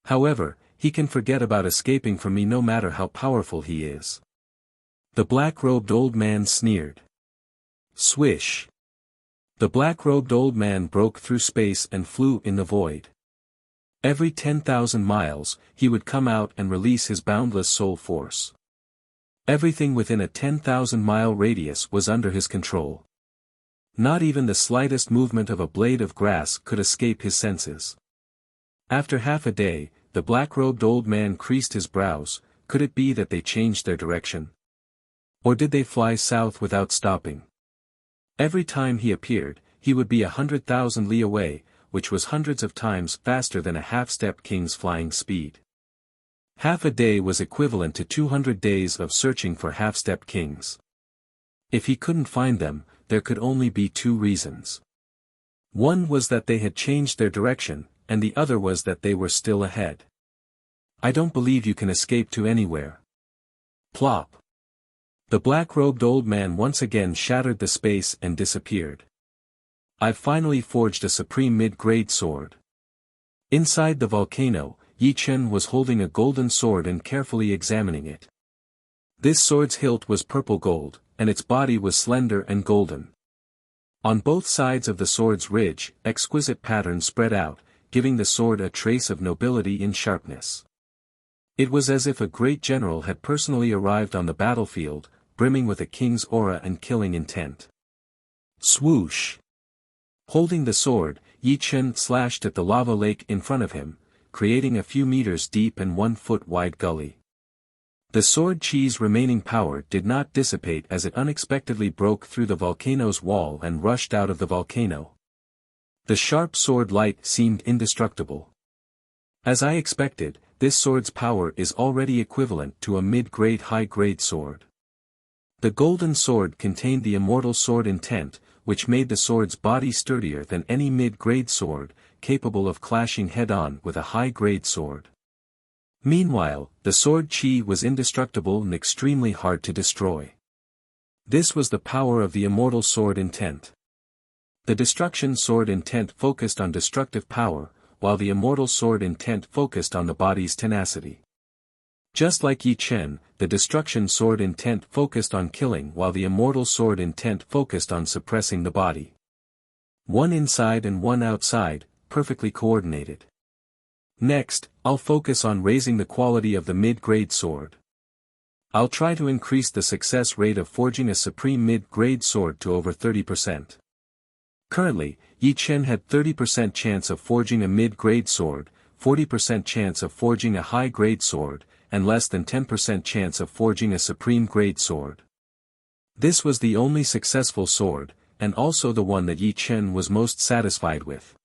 However, he can forget about escaping from me no matter how powerful he is. The black-robed old man sneered. Swish! The black-robed old man broke through space and flew in the void. Every 10,000 miles, he would come out and release his boundless soul force. Everything within a 10,000-mile radius was under his control. Not even the slightest movement of a blade of grass could escape his senses. After half a day, the black-robed old man creased his brows. Could it be that they changed their direction? Or did they fly south without stopping? Every time he appeared, he would be 100,000 li away, which was hundreds of times faster than a half-step king's flying speed. Half a day was equivalent to 200 days of searching for half-step kings. If he couldn't find them, there could only be 2 reasons. One was that they had changed their direction, and the other was that they were still ahead. I don't believe you can escape to anywhere. Plop! The black-robed old man once again shattered the space and disappeared. I've finally forged a supreme mid-grade sword. Inside the volcano, Yi Chen was holding a golden sword and carefully examining it. This sword's hilt was purple gold, and its body was slender and golden. On both sides of the sword's ridge, exquisite patterns spread out, giving the sword a trace of nobility in sharpness. It was as if a great general had personally arrived on the battlefield, brimming with a king's aura and killing intent. Swoosh! Holding the sword, Yi Chen slashed at the lava lake in front of him, creating a few meters deep and 1 foot wide gully. The sword chi's remaining power did not dissipate as it unexpectedly broke through the volcano's wall and rushed out of the volcano. The sharp sword light seemed indestructible. As I expected, this sword's power is already equivalent to a mid-grade high-grade sword. The golden sword contained the immortal sword intent, which made the sword's body sturdier than any mid-grade sword, capable of clashing head-on with a high-grade sword. Meanwhile, the sword chi was indestructible and extremely hard to destroy. This was the power of the immortal sword intent. The destruction sword intent focused on destructive power, while the immortal sword intent focused on the body's tenacity. Just like Yi Chen, the destruction sword intent focused on killing while the immortal sword intent focused on suppressing the body. One inside and one outside, perfectly coordinated. Next, I'll focus on raising the quality of the mid-grade sword. I'll try to increase the success rate of forging a supreme mid-grade sword to over 30%. Currently, Yi Chen had 30% chance of forging a mid-grade sword, 40% chance of forging a high-grade sword, and less than 10% chance of forging a supreme grade sword. This was the only successful sword, and also the one that Yi Chen was most satisfied with.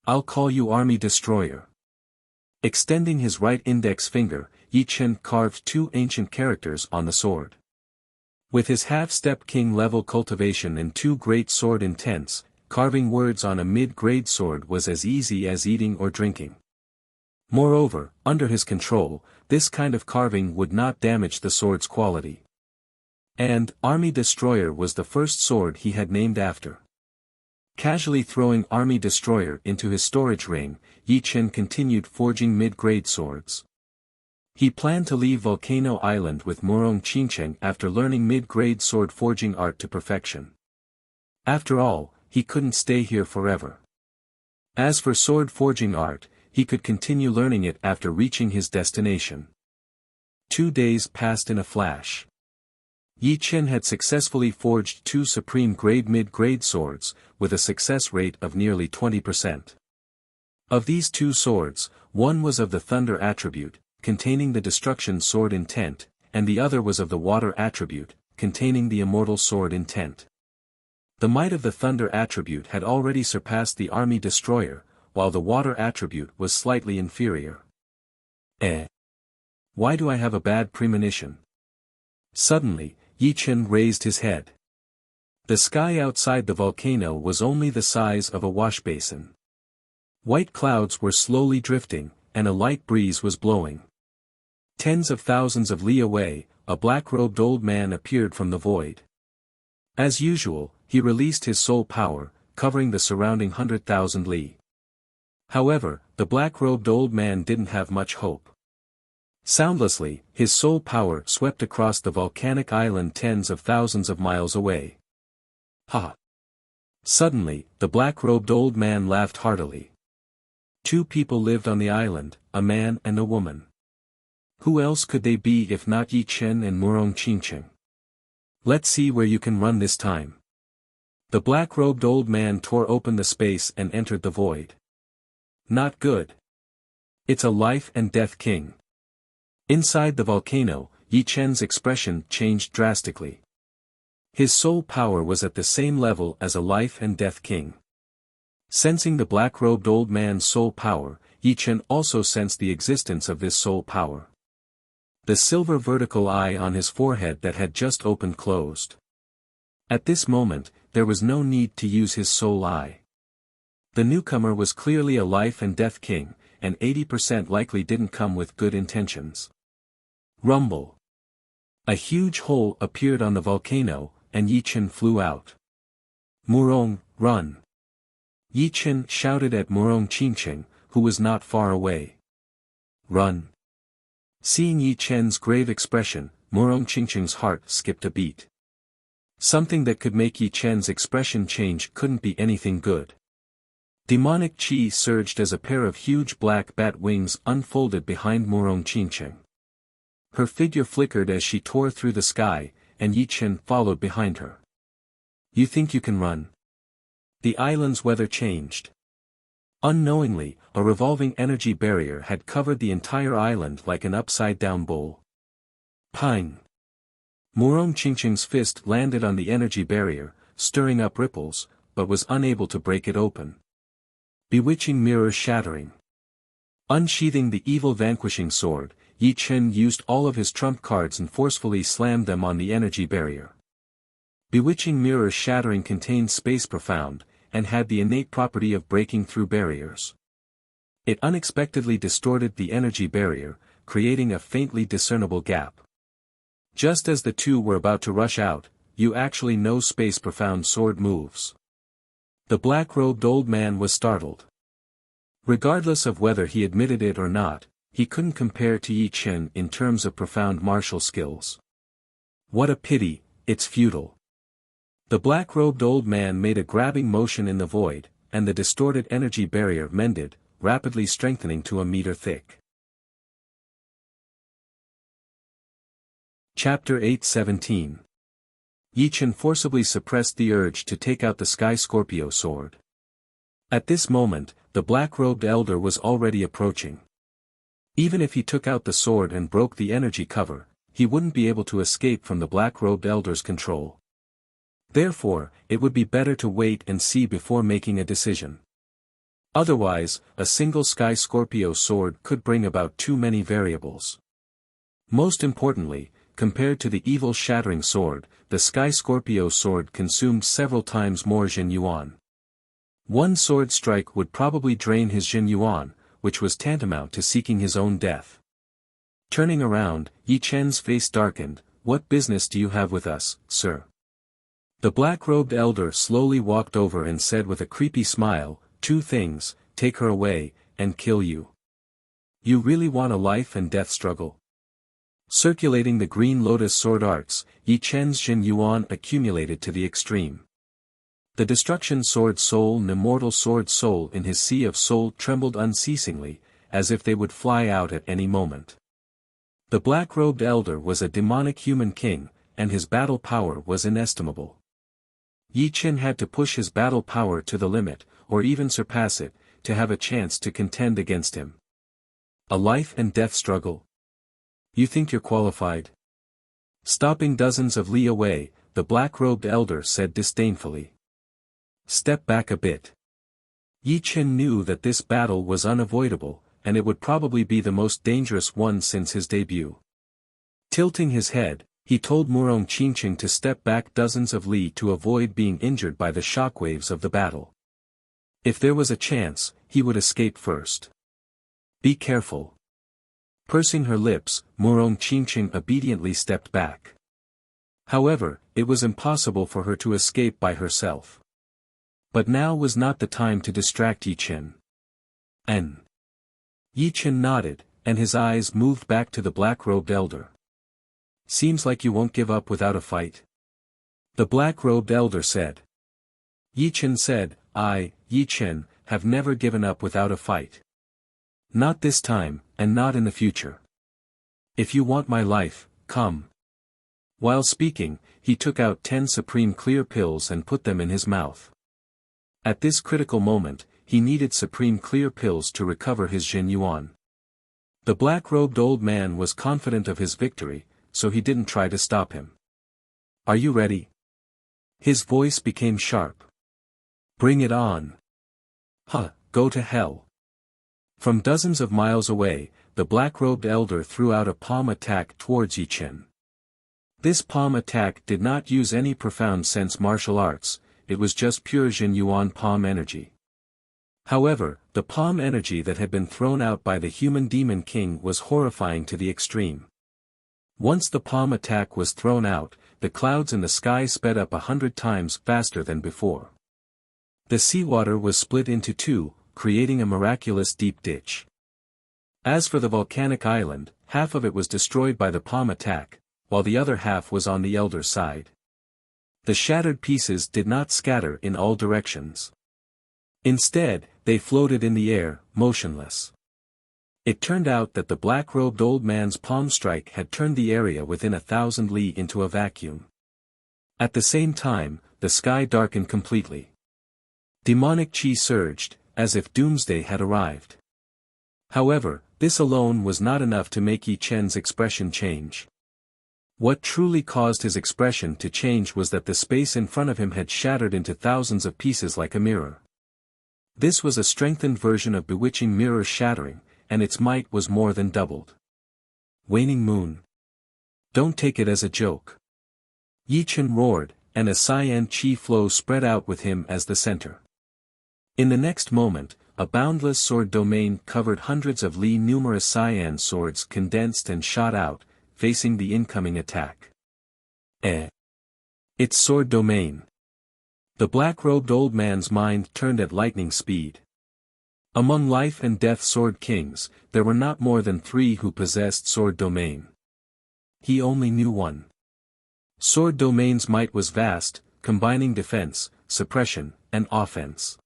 I'll call you Army Destroyer. Extending his right index finger, Yi Chen carved two ancient characters on the sword. With his half-step king-level cultivation and two great sword intents, carving words on a mid-grade sword was as easy as eating or drinking. Moreover, under his control, this kind of carving would not damage the sword's quality. And, Army Destroyer was the first sword he had named after. Casually throwing Army Destroyer into his storage ring, Yi Chen continued forging mid-grade swords. He planned to leave Volcano Island with Murong Qingcheng after learning mid-grade sword forging art to perfection. After all, he couldn't stay here forever. As for sword forging art, he could continue learning it after reaching his destination. 2 days passed in a flash. Yi Chen had successfully forged two supreme grade mid-grade swords, with a success rate of nearly 20%. Of these two swords, one was of the thunder attribute, containing the destruction sword intent, and the other was of the water attribute, containing the immortal sword intent. The might of the thunder attribute had already surpassed the Army Destroyer, while the water attribute was slightly inferior. Why do I have a bad premonition? Suddenly, Yi Chen raised his head. The sky outside the volcano was only the size of a wash basin. White clouds were slowly drifting, and a light breeze was blowing. Tens of thousands of li away, a black-robed old man appeared from the void. As usual, he released his soul power, covering the surrounding 100,000 li. However, the black-robed old man didn't have much hope. Soundlessly, his soul power swept across the volcanic island tens of thousands of miles away. Ha! Suddenly, the black-robed old man laughed heartily. Two people lived on the island, a man and a woman. Who else could they be if not Yi Chen and Murong Qingcheng? Let's see where you can run this time. The black-robed old man tore open the space and entered the void. Not good. It's a life and death king. Inside the volcano, Yi Chen's expression changed drastically. His soul power was at the same level as a life and death king. Sensing the black-robed old man's soul power, Yi Chen also sensed the existence of this soul power. The silver vertical eye on his forehead that had just opened closed. At this moment, there was no need to use his soul eye. The newcomer was clearly a life and death king, and 80% likely didn't come with good intentions. Rumble. A huge hole appeared on the volcano, and Yi Chen flew out. Murong, run! Yi Chen shouted at Murong Qingcheng, who was not far away. Run! Seeing Yi Chen's grave expression, Murong Qingcheng's heart skipped a beat. Something that could make Yi Chen's expression change couldn't be anything good. Demonic chi surged as a pair of huge black bat wings unfolded behind Murong Qingcheng. Her figure flickered as she tore through the sky, and Yi Chen followed behind her. You think you can run? The island's weather changed. Unknowingly, a revolving energy barrier had covered the entire island like an upside-down bowl. Pine. Murong Qingcheng's fist landed on the energy barrier, stirring up ripples, but was unable to break it open. Bewitching mirror shattering. Unsheathing the evil vanquishing sword, Yi Chen used all of his trump cards and forcefully slammed them on the energy barrier. Bewitching Mirror Shattering contained space profound, and had the innate property of breaking through barriers. It unexpectedly distorted the energy barrier, creating a faintly discernible gap. Just as the two were about to rush out, "You actually know Space Profound sword moves." The black-robed old man was startled. Regardless of whether he admitted it or not, he couldn't compare to Yi Chen in terms of profound martial skills. "What a pity, it's futile." The black-robed old man made a grabbing motion in the void, and the distorted energy barrier mended, rapidly strengthening to a meter thick. Chapter 8:17. Yi Chen forcibly suppressed the urge to take out the Sky Scorpio sword. At this moment, the black-robed elder was already approaching. Even if he took out the sword and broke the energy cover, he wouldn't be able to escape from the black-robed elder's control. Therefore, it would be better to wait and see before making a decision. Otherwise, a single Sky Scorpio sword could bring about too many variables. Most importantly, compared to the evil shattering sword, the Sky Scorpio sword consumed several times more Jin Yuan. One sword strike would probably drain his Jin Yuan, which was tantamount to seeking his own death. Turning around, Yi Chen's face darkened. "What business do you have with us, sir?" The black-robed elder slowly walked over and said with a creepy smile, "Two things, take her away, and kill you." "You really want a life and death struggle?" Circulating the Green Lotus sword arts, Yi Chen's Jin Yuan accumulated to the extreme. The Destruction Sword Soul and Immortal Sword Soul in his Sea of Soul trembled unceasingly, as if they would fly out at any moment. The black-robed elder was a demonic human king, and his battle power was inestimable. Yi Chen had to push his battle power to the limit, or even surpass it, to have a chance to contend against him. A life and death struggle? You think you're qualified? Stopping dozens of li away, the black-robed elder said disdainfully. Step back a bit. Yi Chen knew that this battle was unavoidable, and it would probably be the most dangerous one since his debut. Tilting his head, he told Murong Qingqing to step back dozens of li to avoid being injured by the shockwaves of the battle. If there was a chance, he would escape first. Be careful. Pursing her lips, Murong Qingqing obediently stepped back. However, it was impossible for her to escape by herself. But now was not the time to distract Yi Chen. Yi Chen nodded, and his eyes moved back to the black-robed elder. Seems like you won't give up without a fight. The black-robed elder said. Yi Chen said, I, Yi Chen, have never given up without a fight. Not this time, and not in the future. If you want my life, come. While speaking, he took out 10 supreme clear pills and put them in his mouth. At this critical moment, he needed supreme clear pills to recover his Jin Yuan. The black-robed old man was confident of his victory, so he didn't try to stop him. Are you ready? His voice became sharp. Bring it on. Go to hell. From dozens of miles away, the black-robed elder threw out a palm attack towards Yi Chen. This palm attack did not use any profound sense martial arts, it was just pure Jin Yuan palm energy. However, the palm energy that had been thrown out by the human demon king was horrifying to the extreme. Once the palm attack was thrown out, the clouds in the sky sped up 100 times faster than before. The seawater was split into two, creating a miraculous deep ditch. As for the volcanic island, half of it was destroyed by the palm attack, while the other half was on the elder's side. The shattered pieces did not scatter in all directions. Instead, they floated in the air, motionless. It turned out that the black-robed old man's palm strike had turned the area within 1,000 li into a vacuum. At the same time, the sky darkened completely. Demonic chi surged, as if doomsday had arrived. However, this alone was not enough to make Yi Chen's expression change. What truly caused his expression to change was that the space in front of him had shattered into thousands of pieces like a mirror. This was a strengthened version of bewitching mirror shattering, and its might was more than doubled. Waning moon. Don't take it as a joke. Yi Chen roared, and a cyan chi flow spread out with him as the center. In the next moment, a boundless sword domain covered hundreds of li numerous cyan swords condensed and shot out, facing the incoming attack. It's sword domain. The black-robed old man's mind turned at lightning speed. Among life and death sword kings, there were not more than 3 who possessed sword domain. He only knew one. Sword domain's might was vast, combining defense, suppression, and offense.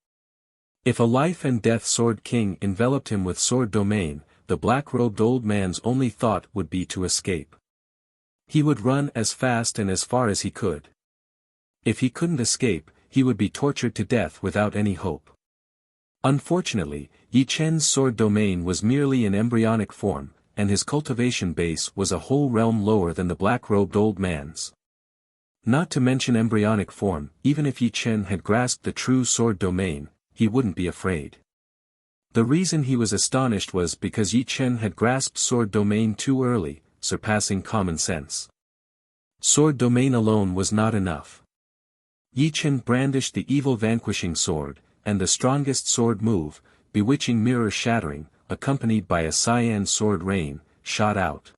If a life and death sword king enveloped him with sword domain, the black-robed old man's only thought would be to escape. He would run as fast and as far as he could. If he couldn't escape, he would be tortured to death without any hope. Unfortunately, Yi Chen's sword domain was merely in embryonic form, and his cultivation base was a whole realm lower than the black-robed old man's. Not to mention embryonic form, even if Yi Chen had grasped the true sword domain, he wouldn't be afraid. The reason he was astonished was because Yi Chen had grasped sword domain too early, surpassing common sense. Sword domain alone was not enough. Yi Chen brandished the evil vanquishing sword, and the strongest sword move, bewitching mirror shattering, accompanied by a cyan sword rain, shot out.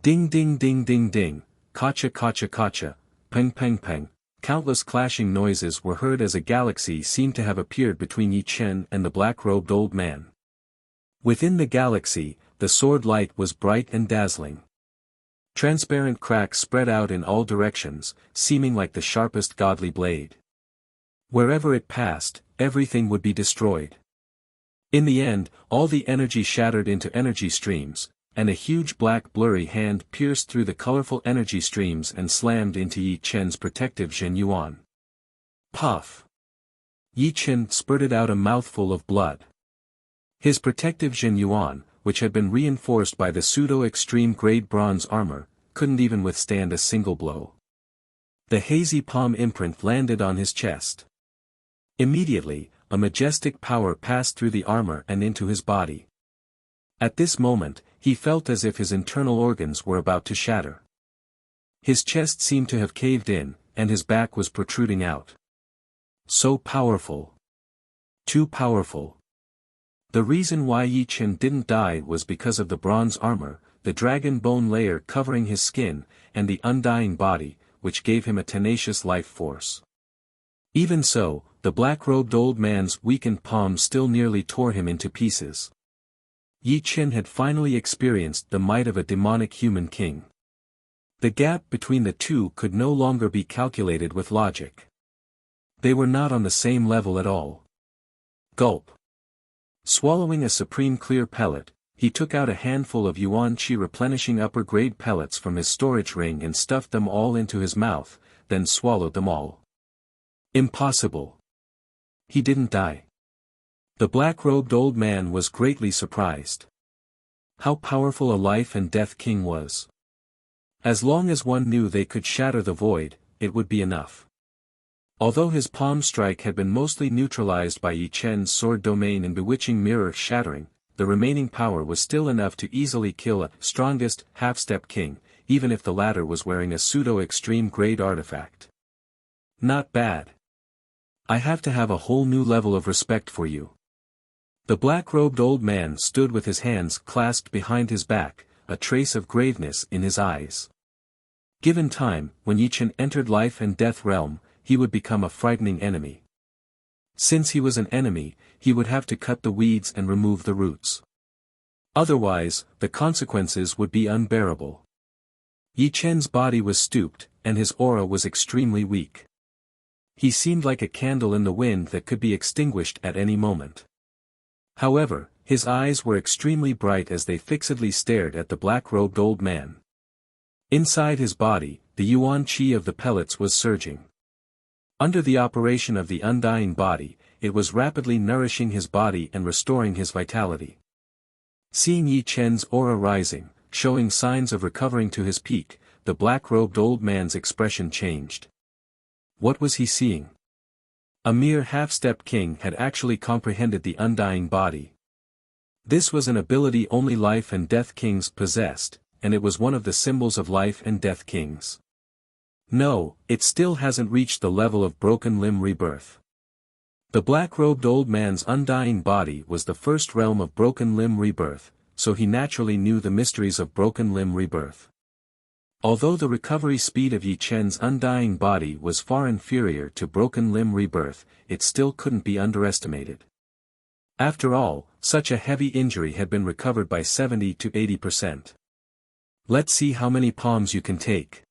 Ding ding ding ding ding, kacha kacha kacha, peng peng peng. Countless clashing noises were heard as a galaxy seemed to have appeared between Yi Chen and the black-robed old man. Within the galaxy, the sword light was bright and dazzling. Transparent cracks spread out in all directions, seeming like the sharpest godly blade. Wherever it passed, everything would be destroyed. In the end, all the energy shattered into energy streams, and a huge black blurry hand pierced through the colorful energy streams and slammed into Yi Chen's protective Zhen Yuan. Puff! Yi Chen spurted out a mouthful of blood. His protective Zhen Yuan, which had been reinforced by the pseudo-extreme grade bronze armor, couldn't even withstand a single blow. The hazy palm imprint landed on his chest. Immediately, a majestic power passed through the armor and into his body. At this moment, he felt as if his internal organs were about to shatter. His chest seemed to have caved in, and his back was protruding out. So powerful. Too powerful. The reason why Yi Chen didn't die was because of the bronze armor, the dragon bone layer covering his skin, and the undying body, which gave him a tenacious life force. Even so, the black-robed old man's weakened palm still nearly tore him into pieces. Yi Chen had finally experienced the might of a demonic human king. The gap between the two could no longer be calculated with logic. They were not on the same level at all. Gulp. Swallowing a supreme clear pellet, he took out a handful of Yuan Qi replenishing upper-grade pellets from his storage ring and stuffed them all into his mouth, then swallowed them all. Impossible. He didn't die. The black-robed old man was greatly surprised. How powerful a life and death king was. As long as one knew they could shatter the void, it would be enough. Although his palm strike had been mostly neutralized by Yi Chen's sword domain and bewitching mirror shattering, the remaining power was still enough to easily kill a strongest half-step king, even if the latter was wearing a pseudo-extreme grade artifact. Not bad. I have to have a whole new level of respect for you. The black-robed old man stood with his hands clasped behind his back, a trace of graveness in his eyes. Given time, when Yi Chen entered life and death realm, he would become a frightening enemy. Since he was an enemy, he would have to cut the weeds and remove the roots. Otherwise, the consequences would be unbearable. Yi Chen's body was stooped, and his aura was extremely weak. He seemed like a candle in the wind that could be extinguished at any moment. However, his eyes were extremely bright as they fixedly stared at the black-robed old man. Inside his body, the Yuan Qi of the pellets was surging. Under the operation of the undying body, it was rapidly nourishing his body and restoring his vitality. Seeing Yi Chen's aura rising, showing signs of recovering to his peak, the black-robed old man's expression changed. What was he seeing? A mere half-step king had actually comprehended the undying body. This was an ability only life and death kings possessed, and it was one of the symbols of life and death kings. No, it still hasn't reached the level of broken limb rebirth. The black-robed old man's undying body was the first realm of broken limb rebirth, so he naturally knew the mysteries of broken limb rebirth. Although the recovery speed of Yi Chen's undying body was far inferior to broken limb rebirth, it still couldn't be underestimated. After all, such a heavy injury had been recovered by 70 to 80%. Let's see how many palms you can take.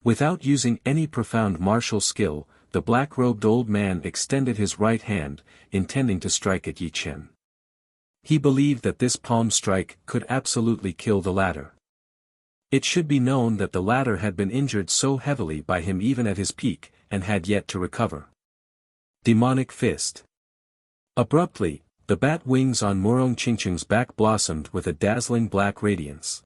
Without using any profound martial skill, the black-robed old man extended his right hand, intending to strike at Yi Chen. He believed that this palm strike could absolutely kill the latter. It should be known that the latter had been injured so heavily by him even at his peak, and had yet to recover. Demonic Fist. Abruptly, the bat wings on Murong Qingqing's back blossomed with a dazzling black radiance.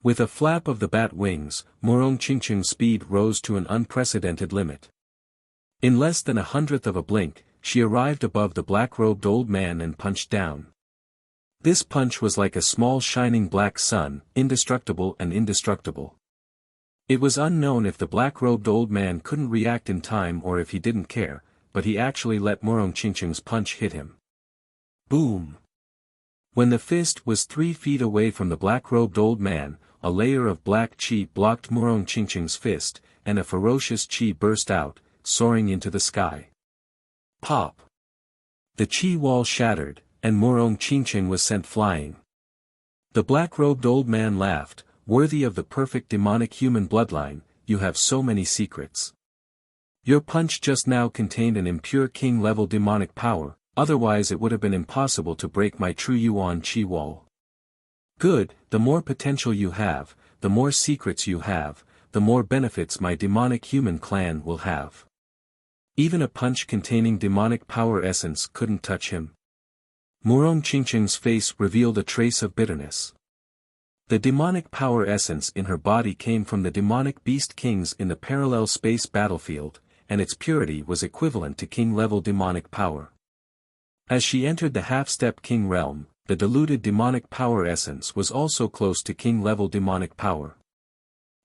With a flap of the bat wings, Murong Qingqing's speed rose to an unprecedented limit. In less than 1/100th of a blink, she arrived above the black-robed old man and punched down. This punch was like a small shining black sun, indestructible and indestructible. It was unknown if the black-robed old man couldn't react in time or if he didn't care, but he actually let Murong Qingqing's punch hit him. Boom! When the fist was 3 feet away from the black-robed old man, a layer of black qi blocked Murong Qingqing's fist, and a ferocious qi burst out, soaring into the sky. Pop! The qi wall shattered, and Murong Qingqing was sent flying. The black-robed old man laughed, "Worthy of the perfect demonic human bloodline, you have so many secrets. Your punch just now contained an impure king-level demonic power, otherwise it would have been impossible to break my true Yuan Qi wall. Good, the more potential you have, the more secrets you have, the more benefits my demonic human clan will have." Even a punch containing demonic power essence couldn't touch him. Murong Qingqing's face revealed a trace of bitterness. The demonic power essence in her body came from the demonic beast kings in the parallel space battlefield, and its purity was equivalent to king-level demonic power. As she entered the half-step king realm, the diluted demonic power essence was also close to king-level demonic power.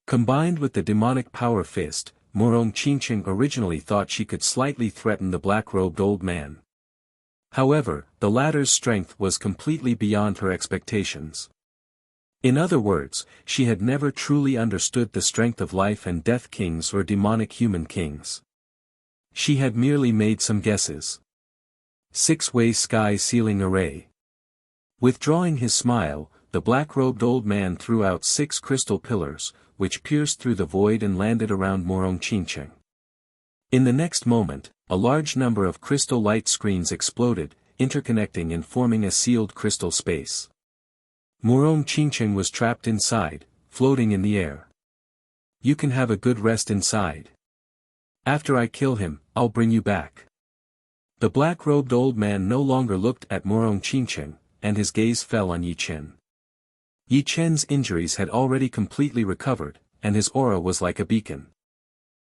Combined with the demonic power fist, Murong Qingqing originally thought she could slightly threaten the black-robed old man. However, the latter's strength was completely beyond her expectations. In other words, she had never truly understood the strength of life and death kings or demonic human kings. She had merely made some guesses. 6-way sky ceiling array. Withdrawing his smile, the black-robed old man threw out 6 crystal pillars, which pierced through the void and landed around Murong Qingqing. In the next moment, a large number of crystal light screens exploded, interconnecting and forming a sealed crystal space. Murong Qingqing was trapped inside, floating in the air. "You can have a good rest inside. After I kill him, I'll bring you back." The black-robed old man no longer looked at Murong Qingqing, and his gaze fell on Yi Chen. Yi Chen's injuries had already completely recovered, and his aura was like a beacon.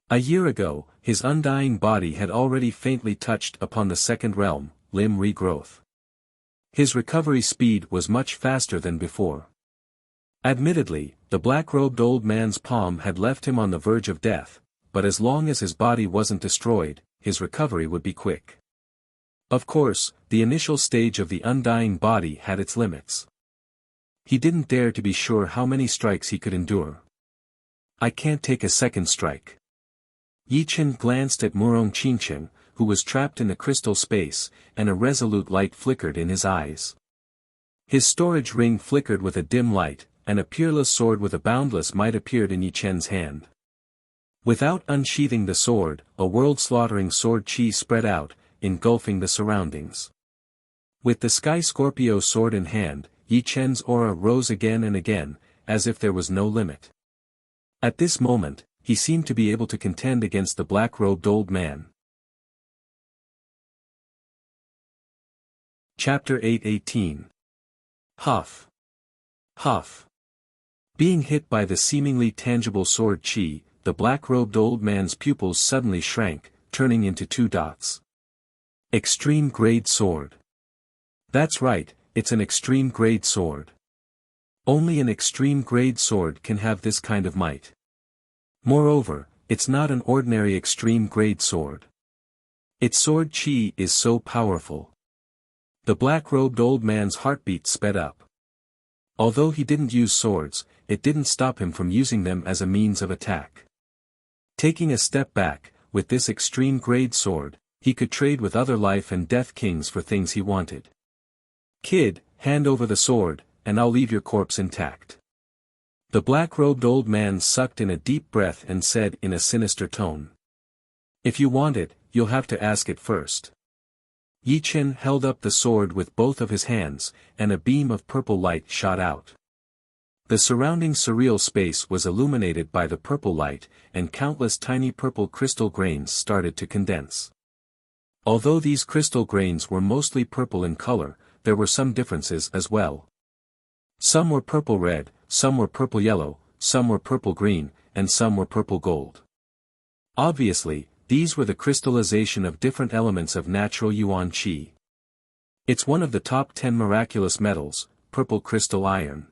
A year ago, his undying body had already faintly touched upon the second realm, limb regrowth. His recovery speed was much faster than before. Admittedly, the black-robed old man's palm had left him on the verge of death, but as long as his body wasn't destroyed, his recovery would be quick. Of course, the initial stage of the undying body had its limits. He didn't dare to be sure how many strikes he could endure. "I can't take a second strike." Yi Chen glanced at Murong Qingqing, who was trapped in the crystal space, and a resolute light flickered in his eyes. His storage ring flickered with a dim light, and a peerless sword with a boundless might appeared in Yi Chen's hand. Without unsheathing the sword, a world-slaughtering sword qi spread out, engulfing the surroundings. With the Sky Scorpio sword in hand, Yi Chen's aura rose again and again, as if there was no limit. At this moment, he seemed to be able to contend against the black-robed old man. Chapter 8:18. Huff. Huff. Being hit by the seemingly tangible sword qi, the black-robed old man's pupils suddenly shrank, turning into 2 dots. Extreme grade sword. That's right, it's an extreme grade sword. Only an extreme-grade sword can have this kind of might. Moreover, it's not an ordinary extreme-grade sword. Its sword chi is so powerful. The black-robed old man's heartbeat sped up. Although he didn't use swords, it didn't stop him from using them as a means of attack. Taking a step back, with this extreme-grade sword, he could trade with other life and death kings for things he wanted. "Kid, hand over the sword, and I'll leave your corpse intact." The black-robed old man sucked in a deep breath and said in a sinister tone. "If you want it, you'll have to ask it first." Yi Chen held up the sword with both of his hands, and a beam of purple light shot out. The surrounding surreal space was illuminated by the purple light, and countless tiny purple crystal grains started to condense. Although these crystal grains were mostly purple in color, there were some differences as well. Some were purple-red, some were purple-yellow, some were purple-green, and some were purple-gold. Obviously, these were the crystallization of different elements of natural yuan qi. It's one of the top 10 miraculous metals, purple crystal iron.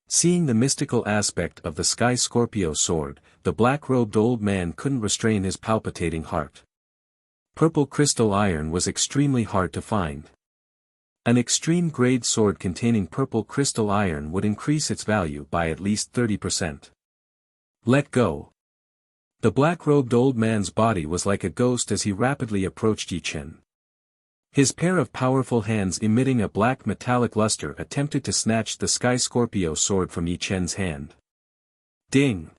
Seeing the mystical aspect of the Sky Scorpio sword, the black-robed old man couldn't restrain his palpitating heart. Purple crystal iron was extremely hard to find. An extreme-grade sword containing purple crystal iron would increase its value by at least 30%. Let go. The black-robed old man's body was like a ghost as he rapidly approached Yi Chen. His pair of powerful hands emitting a black metallic luster attempted to snatch the Sky Scorpio sword from Yi Chen's hand. Ding!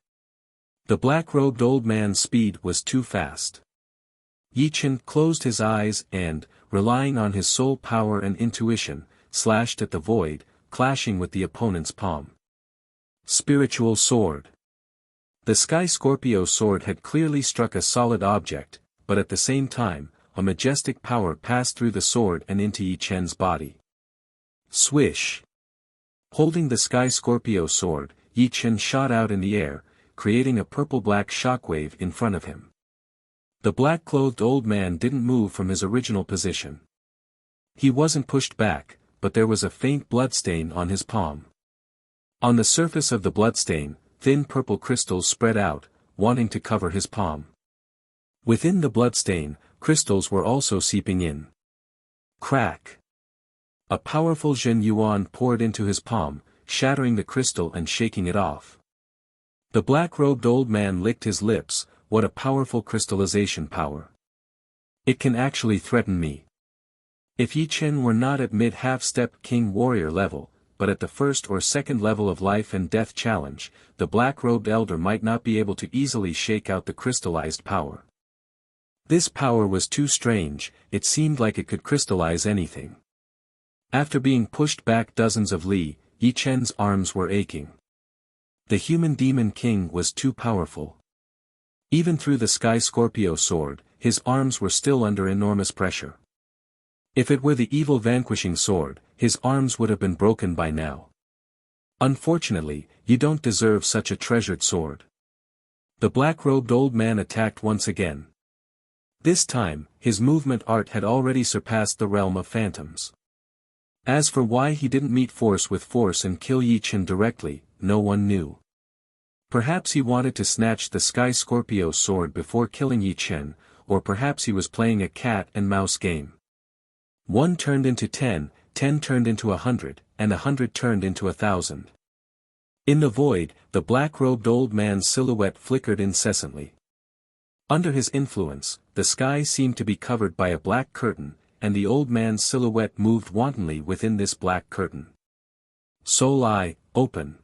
The black-robed old man's speed was too fast. Yi Chen closed his eyes and, relying on his soul power and intuition, slashed at the void, clashing with the opponent's palm. Spiritual sword. The Sky Scorpio sword had clearly struck a solid object, but at the same time, a majestic power passed through the sword and into Yi Chen's body. Swish! Holding the Sky Scorpio sword, Yi Chen shot out in the air, creating a purple-black shockwave in front of him. The black-clothed old man didn't move from his original position. He wasn't pushed back, but there was a faint bloodstain on his palm. On the surface of the bloodstain, thin purple crystals spread out, wanting to cover his palm. Within the bloodstain, crystals were also seeping in. Crack! A powerful Zhen Yuan poured into his palm, shattering the crystal and shaking it off. The black-robed old man licked his lips. What a powerful crystallization power. It can actually threaten me. If Yi Chen were not at mid-half-step king warrior level, but at the first or second level of life and death challenge, the black-robed elder might not be able to easily shake out the crystallized power. This power was too strange, it seemed like it could crystallize anything. After being pushed back dozens of li, Yi Chen's arms were aching. The human demon king was too powerful. Even through the Sky Scorpio sword, his arms were still under enormous pressure. If it were the evil vanquishing sword, his arms would have been broken by now. Unfortunately, you don't deserve such a treasured sword. The black-robed old man attacked once again. This time, his movement art had already surpassed the realm of phantoms. As for why he didn't meet force with force and kill Yi Chen directly, no one knew. Perhaps he wanted to snatch the Sky Scorpio sword before killing Yi Chen, or perhaps he was playing a cat-and-mouse game. 1 turned into 10, 10 turned into 100, and 100 turned into 1,000. In the void, the black-robed old man's silhouette flickered incessantly. Under his influence, the sky seemed to be covered by a black curtain, and the old man's silhouette moved wantonly within this black curtain. Soul Eye, open.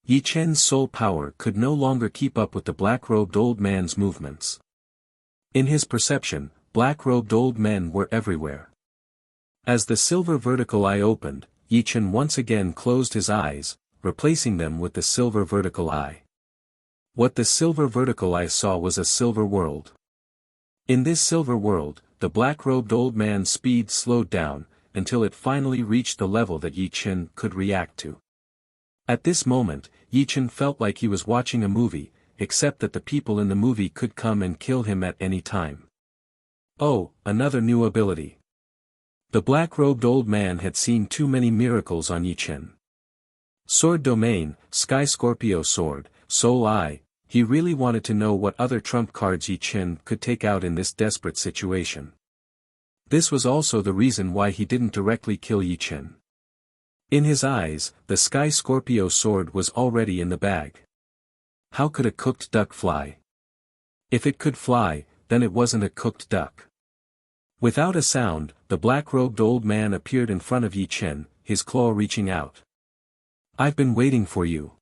Yi Chen's soul power could no longer keep up with the black-robed old man's movements. In his perception, black-robed old men were everywhere. As the silver vertical eye opened, Yi Chen once again closed his eyes, replacing them with the silver vertical eye. What the silver vertical eye saw was a silver world. In this silver world, the black-robed old man's speed slowed down, until it finally reached the level that Yi Chen could react to. At this moment, Yi Chen felt like he was watching a movie, except that the people in the movie could come and kill him at any time. Oh, another new ability. The black-robed old man had seen too many miracles on Yi Chen. Sword domain, Sky Scorpio sword, Soul Eye. He really wanted to know what other trump cards Yi Chen could take out in this desperate situation. This was also the reason why he didn't directly kill Yi Chen. In his eyes, the Sky Scorpio sword was already in the bag. How could a cooked duck fly? If it could fly, then it wasn't a cooked duck. Without a sound, the black-robed old man appeared in front of Yi Chen, his claw reaching out. "I've been waiting for you."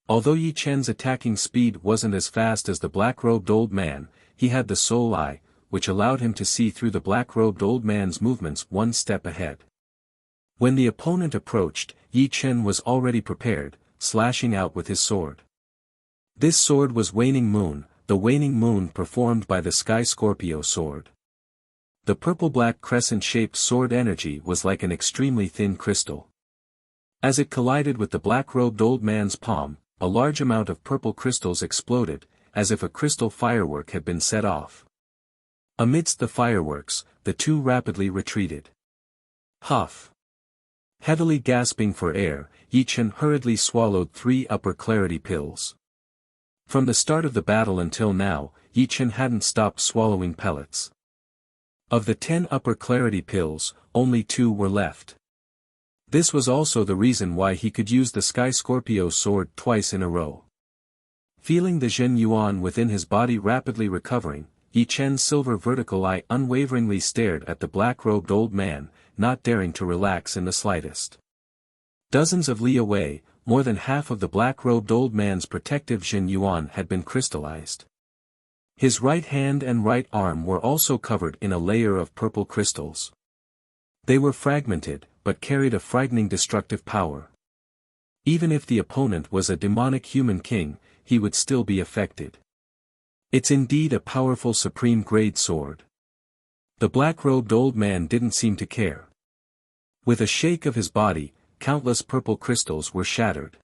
Although Yi Chen's attacking speed wasn't as fast as the black-robed old man, he had the soul eye, which allowed him to see through the black-robed old man's movements one step ahead. When the opponent approached, Yi Chen was already prepared, slashing out with his sword. This sword was Waning Moon, the Waning Moon performed by the Sky Scorpio sword. The purple-black crescent-shaped sword energy was like an extremely thin crystal. As it collided with the black-robed old man's palm, a large amount of purple crystals exploded, as if a crystal firework had been set off. Amidst the fireworks, the two rapidly retreated. Huff! Heavily gasping for air, Yi Chen hurriedly swallowed 3 upper clarity pills. From the start of the battle until now, Yi Chen hadn't stopped swallowing pellets. Of the 10 upper clarity pills, only 2 were left. This was also the reason why he could use the Sky Scorpio sword twice in a row. Feeling the Zhen Yuan within his body rapidly recovering, Yi Chen's silver vertical eye unwaveringly stared at the black-robed old man, not daring to relax in the slightest. Dozens of li away, more than half of the black-robed old man's protective Zhen Yuan had been crystallized. His right hand and right arm were also covered in a layer of purple crystals. They were fragmented, but carried a frightening destructive power. Even if the opponent was a demonic human king, he would still be affected. It's indeed a powerful supreme-grade sword. The black-robed old man didn't seem to care. With a shake of his body, countless purple crystals were shattered.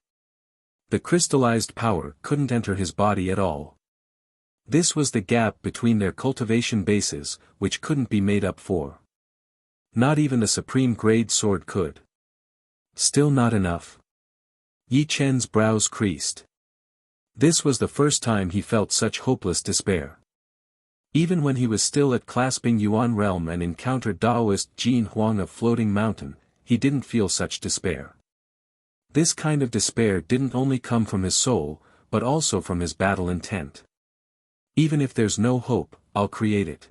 The crystallized power couldn't enter his body at all. This was the gap between their cultivation bases, which couldn't be made up for. Not even the supreme-grade sword could. Still not enough. Yi Chen's brows creased. This was the first time he felt such hopeless despair. Even when he was still at Clasping Yuan realm and encountered Daoist Jin Huang of Floating Mountain, he didn't feel such despair. This kind of despair didn't only come from his soul, but also from his battle intent. Even if there's no hope, I'll create it.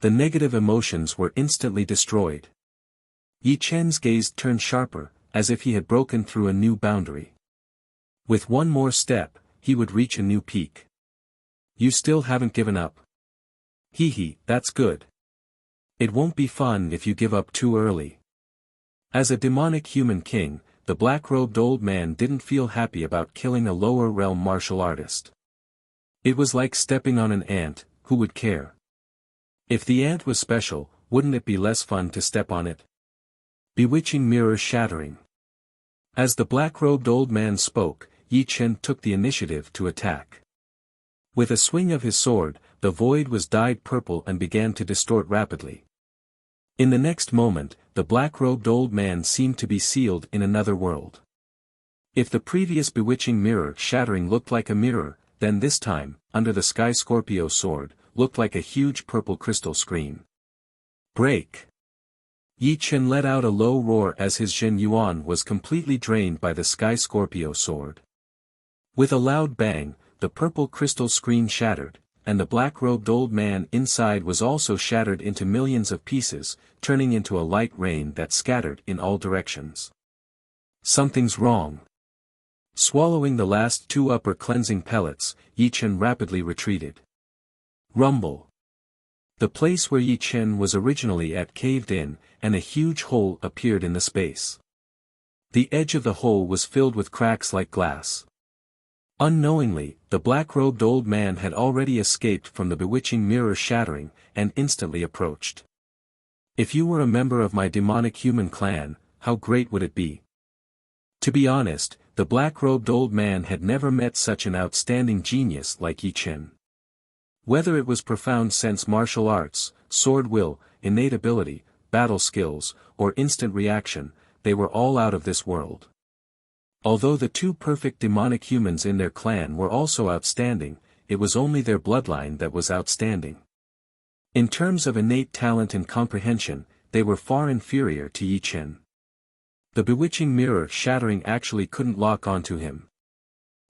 The negative emotions were instantly destroyed. Yi Chen's gaze turned sharper, as if he had broken through a new boundary. With one more step, he would reach a new peak. You still haven't given up? Hee, that's good. It won't be fun if you give up too early. As a demonic human king, the black-robed old man didn't feel happy about killing a lower realm martial artist. It was like stepping on an ant, who would care? If the ant was special, wouldn't it be less fun to step on it? Bewitching mirror shattering. As the black-robed old man spoke, Yi Chen took the initiative to attack. With a swing of his sword, the void was dyed purple and began to distort rapidly. In the next moment, the black-robed old man seemed to be sealed in another world. If the previous bewitching mirror shattering looked like a mirror, then this time, under the Sky Scorpio sword, looked like a huge purple crystal screen. Break! Yi Chen let out a low roar as his Zhen Yuan was completely drained by the Sky Scorpio sword. With a loud bang, the purple crystal screen shattered, and the black-robed old man inside was also shattered into millions of pieces, turning into a light rain that scattered in all directions. Something's wrong. Swallowing the last 2 upper cleansing pellets, Yi Chen rapidly retreated. Rumble. The place where Yi Chen was originally at caved in, and a huge hole appeared in the space. The edge of the hole was filled with cracks like glass. Unknowingly, the black-robed old man had already escaped from the bewitching mirror shattering, and instantly approached. If you were a member of my demonic human clan, how great would it be? To be honest, the black-robed old man had never met such an outstanding genius like Yi Chen. Whether it was profound sense martial arts, sword will, innate ability, battle skills, or instant reaction, they were all out of this world. Although the two perfect demonic humans in their clan were also outstanding, it was only their bloodline that was outstanding. In terms of innate talent and comprehension, they were far inferior to Yi Chen. The bewitching mirror shattering actually couldn't lock onto him.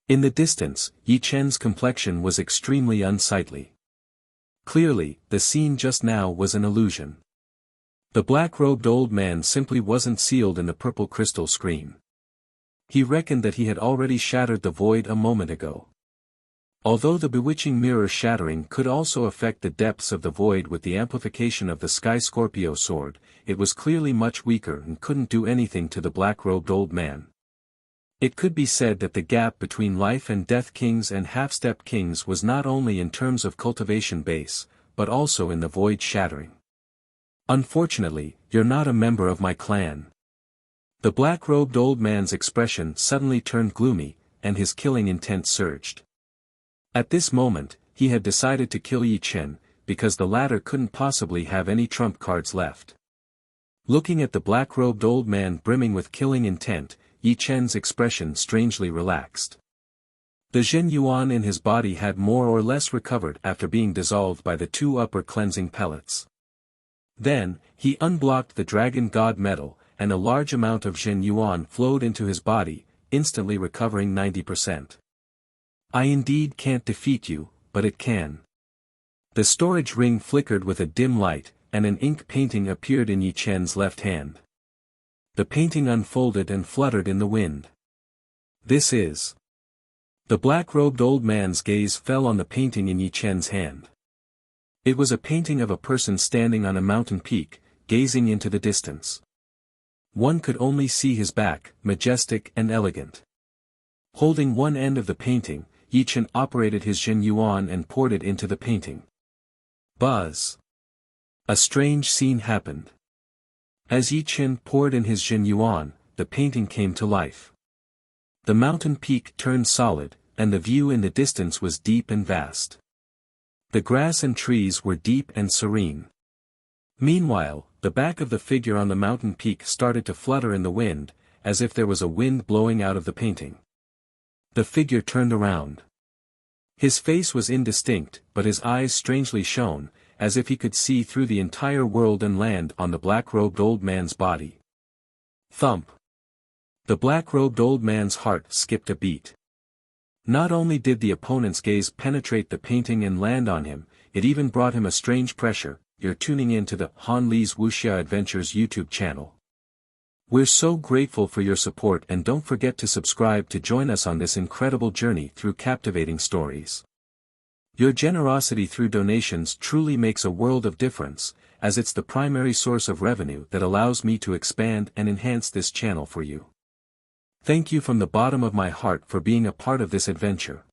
In the distance, Yi Chen's complexion was extremely unsightly. Clearly, the scene just now was an illusion. The black-robed old man simply wasn't sealed in the purple crystal screen. He reckoned that he had already shattered the void a moment ago. Although the bewitching mirror shattering could also affect the depths of the void with the amplification of the Sky Scorpio sword, it was clearly much weaker and couldn't do anything to the black-robed old man. It could be said that the gap between life and death kings and half-step kings was not only in terms of cultivation base, but also in the void shattering. Unfortunately, you're not a member of my clan. The black-robed old man's expression suddenly turned gloomy, and his killing intent surged. At this moment, he had decided to kill Yi Chen, because the latter couldn't possibly have any trump cards left. Looking at the black-robed old man brimming with killing intent, Yi Chen's expression strangely relaxed. The Jin Yuan in his body had more or less recovered after being dissolved by the two upper cleansing pellets. Then, he unblocked the dragon god metal, and a large amount of Jin Yuan flowed into his body, instantly recovering 90%. I indeed can't defeat you, but it can. The storage ring flickered with a dim light, and an ink painting appeared in Yi Chen's left hand. The painting unfolded and fluttered in the wind. This is. The black-robed old man's gaze fell on the painting in Yi Chen's hand. It was a painting of a person standing on a mountain peak, gazing into the distance. One could only see his back, majestic and elegant. Holding one end of the painting, Yi Chen operated his Jin Yuan and poured it into the painting. Buzz! A strange scene happened. As Yi Chen poured in his Jin Yuan, the painting came to life. The mountain peak turned solid, and the view in the distance was deep and vast. The grass and trees were deep and serene. Meanwhile, the back of the figure on the mountain peak started to flutter in the wind, as if there was a wind blowing out of the painting. The figure turned around. His face was indistinct, but his eyes strangely shone, as if he could see through the entire world and land on the black-robed old man's body. Thump! The black-robed old man's heart skipped a beat. Not only did the opponent's gaze penetrate the painting and land on him, it even brought him a strange pressure. You're tuning in to the Han Li's Wuxia Adventures YouTube channel. We're so grateful for your support, and don't forget to subscribe to join us on this incredible journey through captivating stories. Your generosity through donations truly makes a world of difference, as it's the primary source of revenue that allows me to expand and enhance this channel for you. Thank you from the bottom of my heart for being a part of this adventure.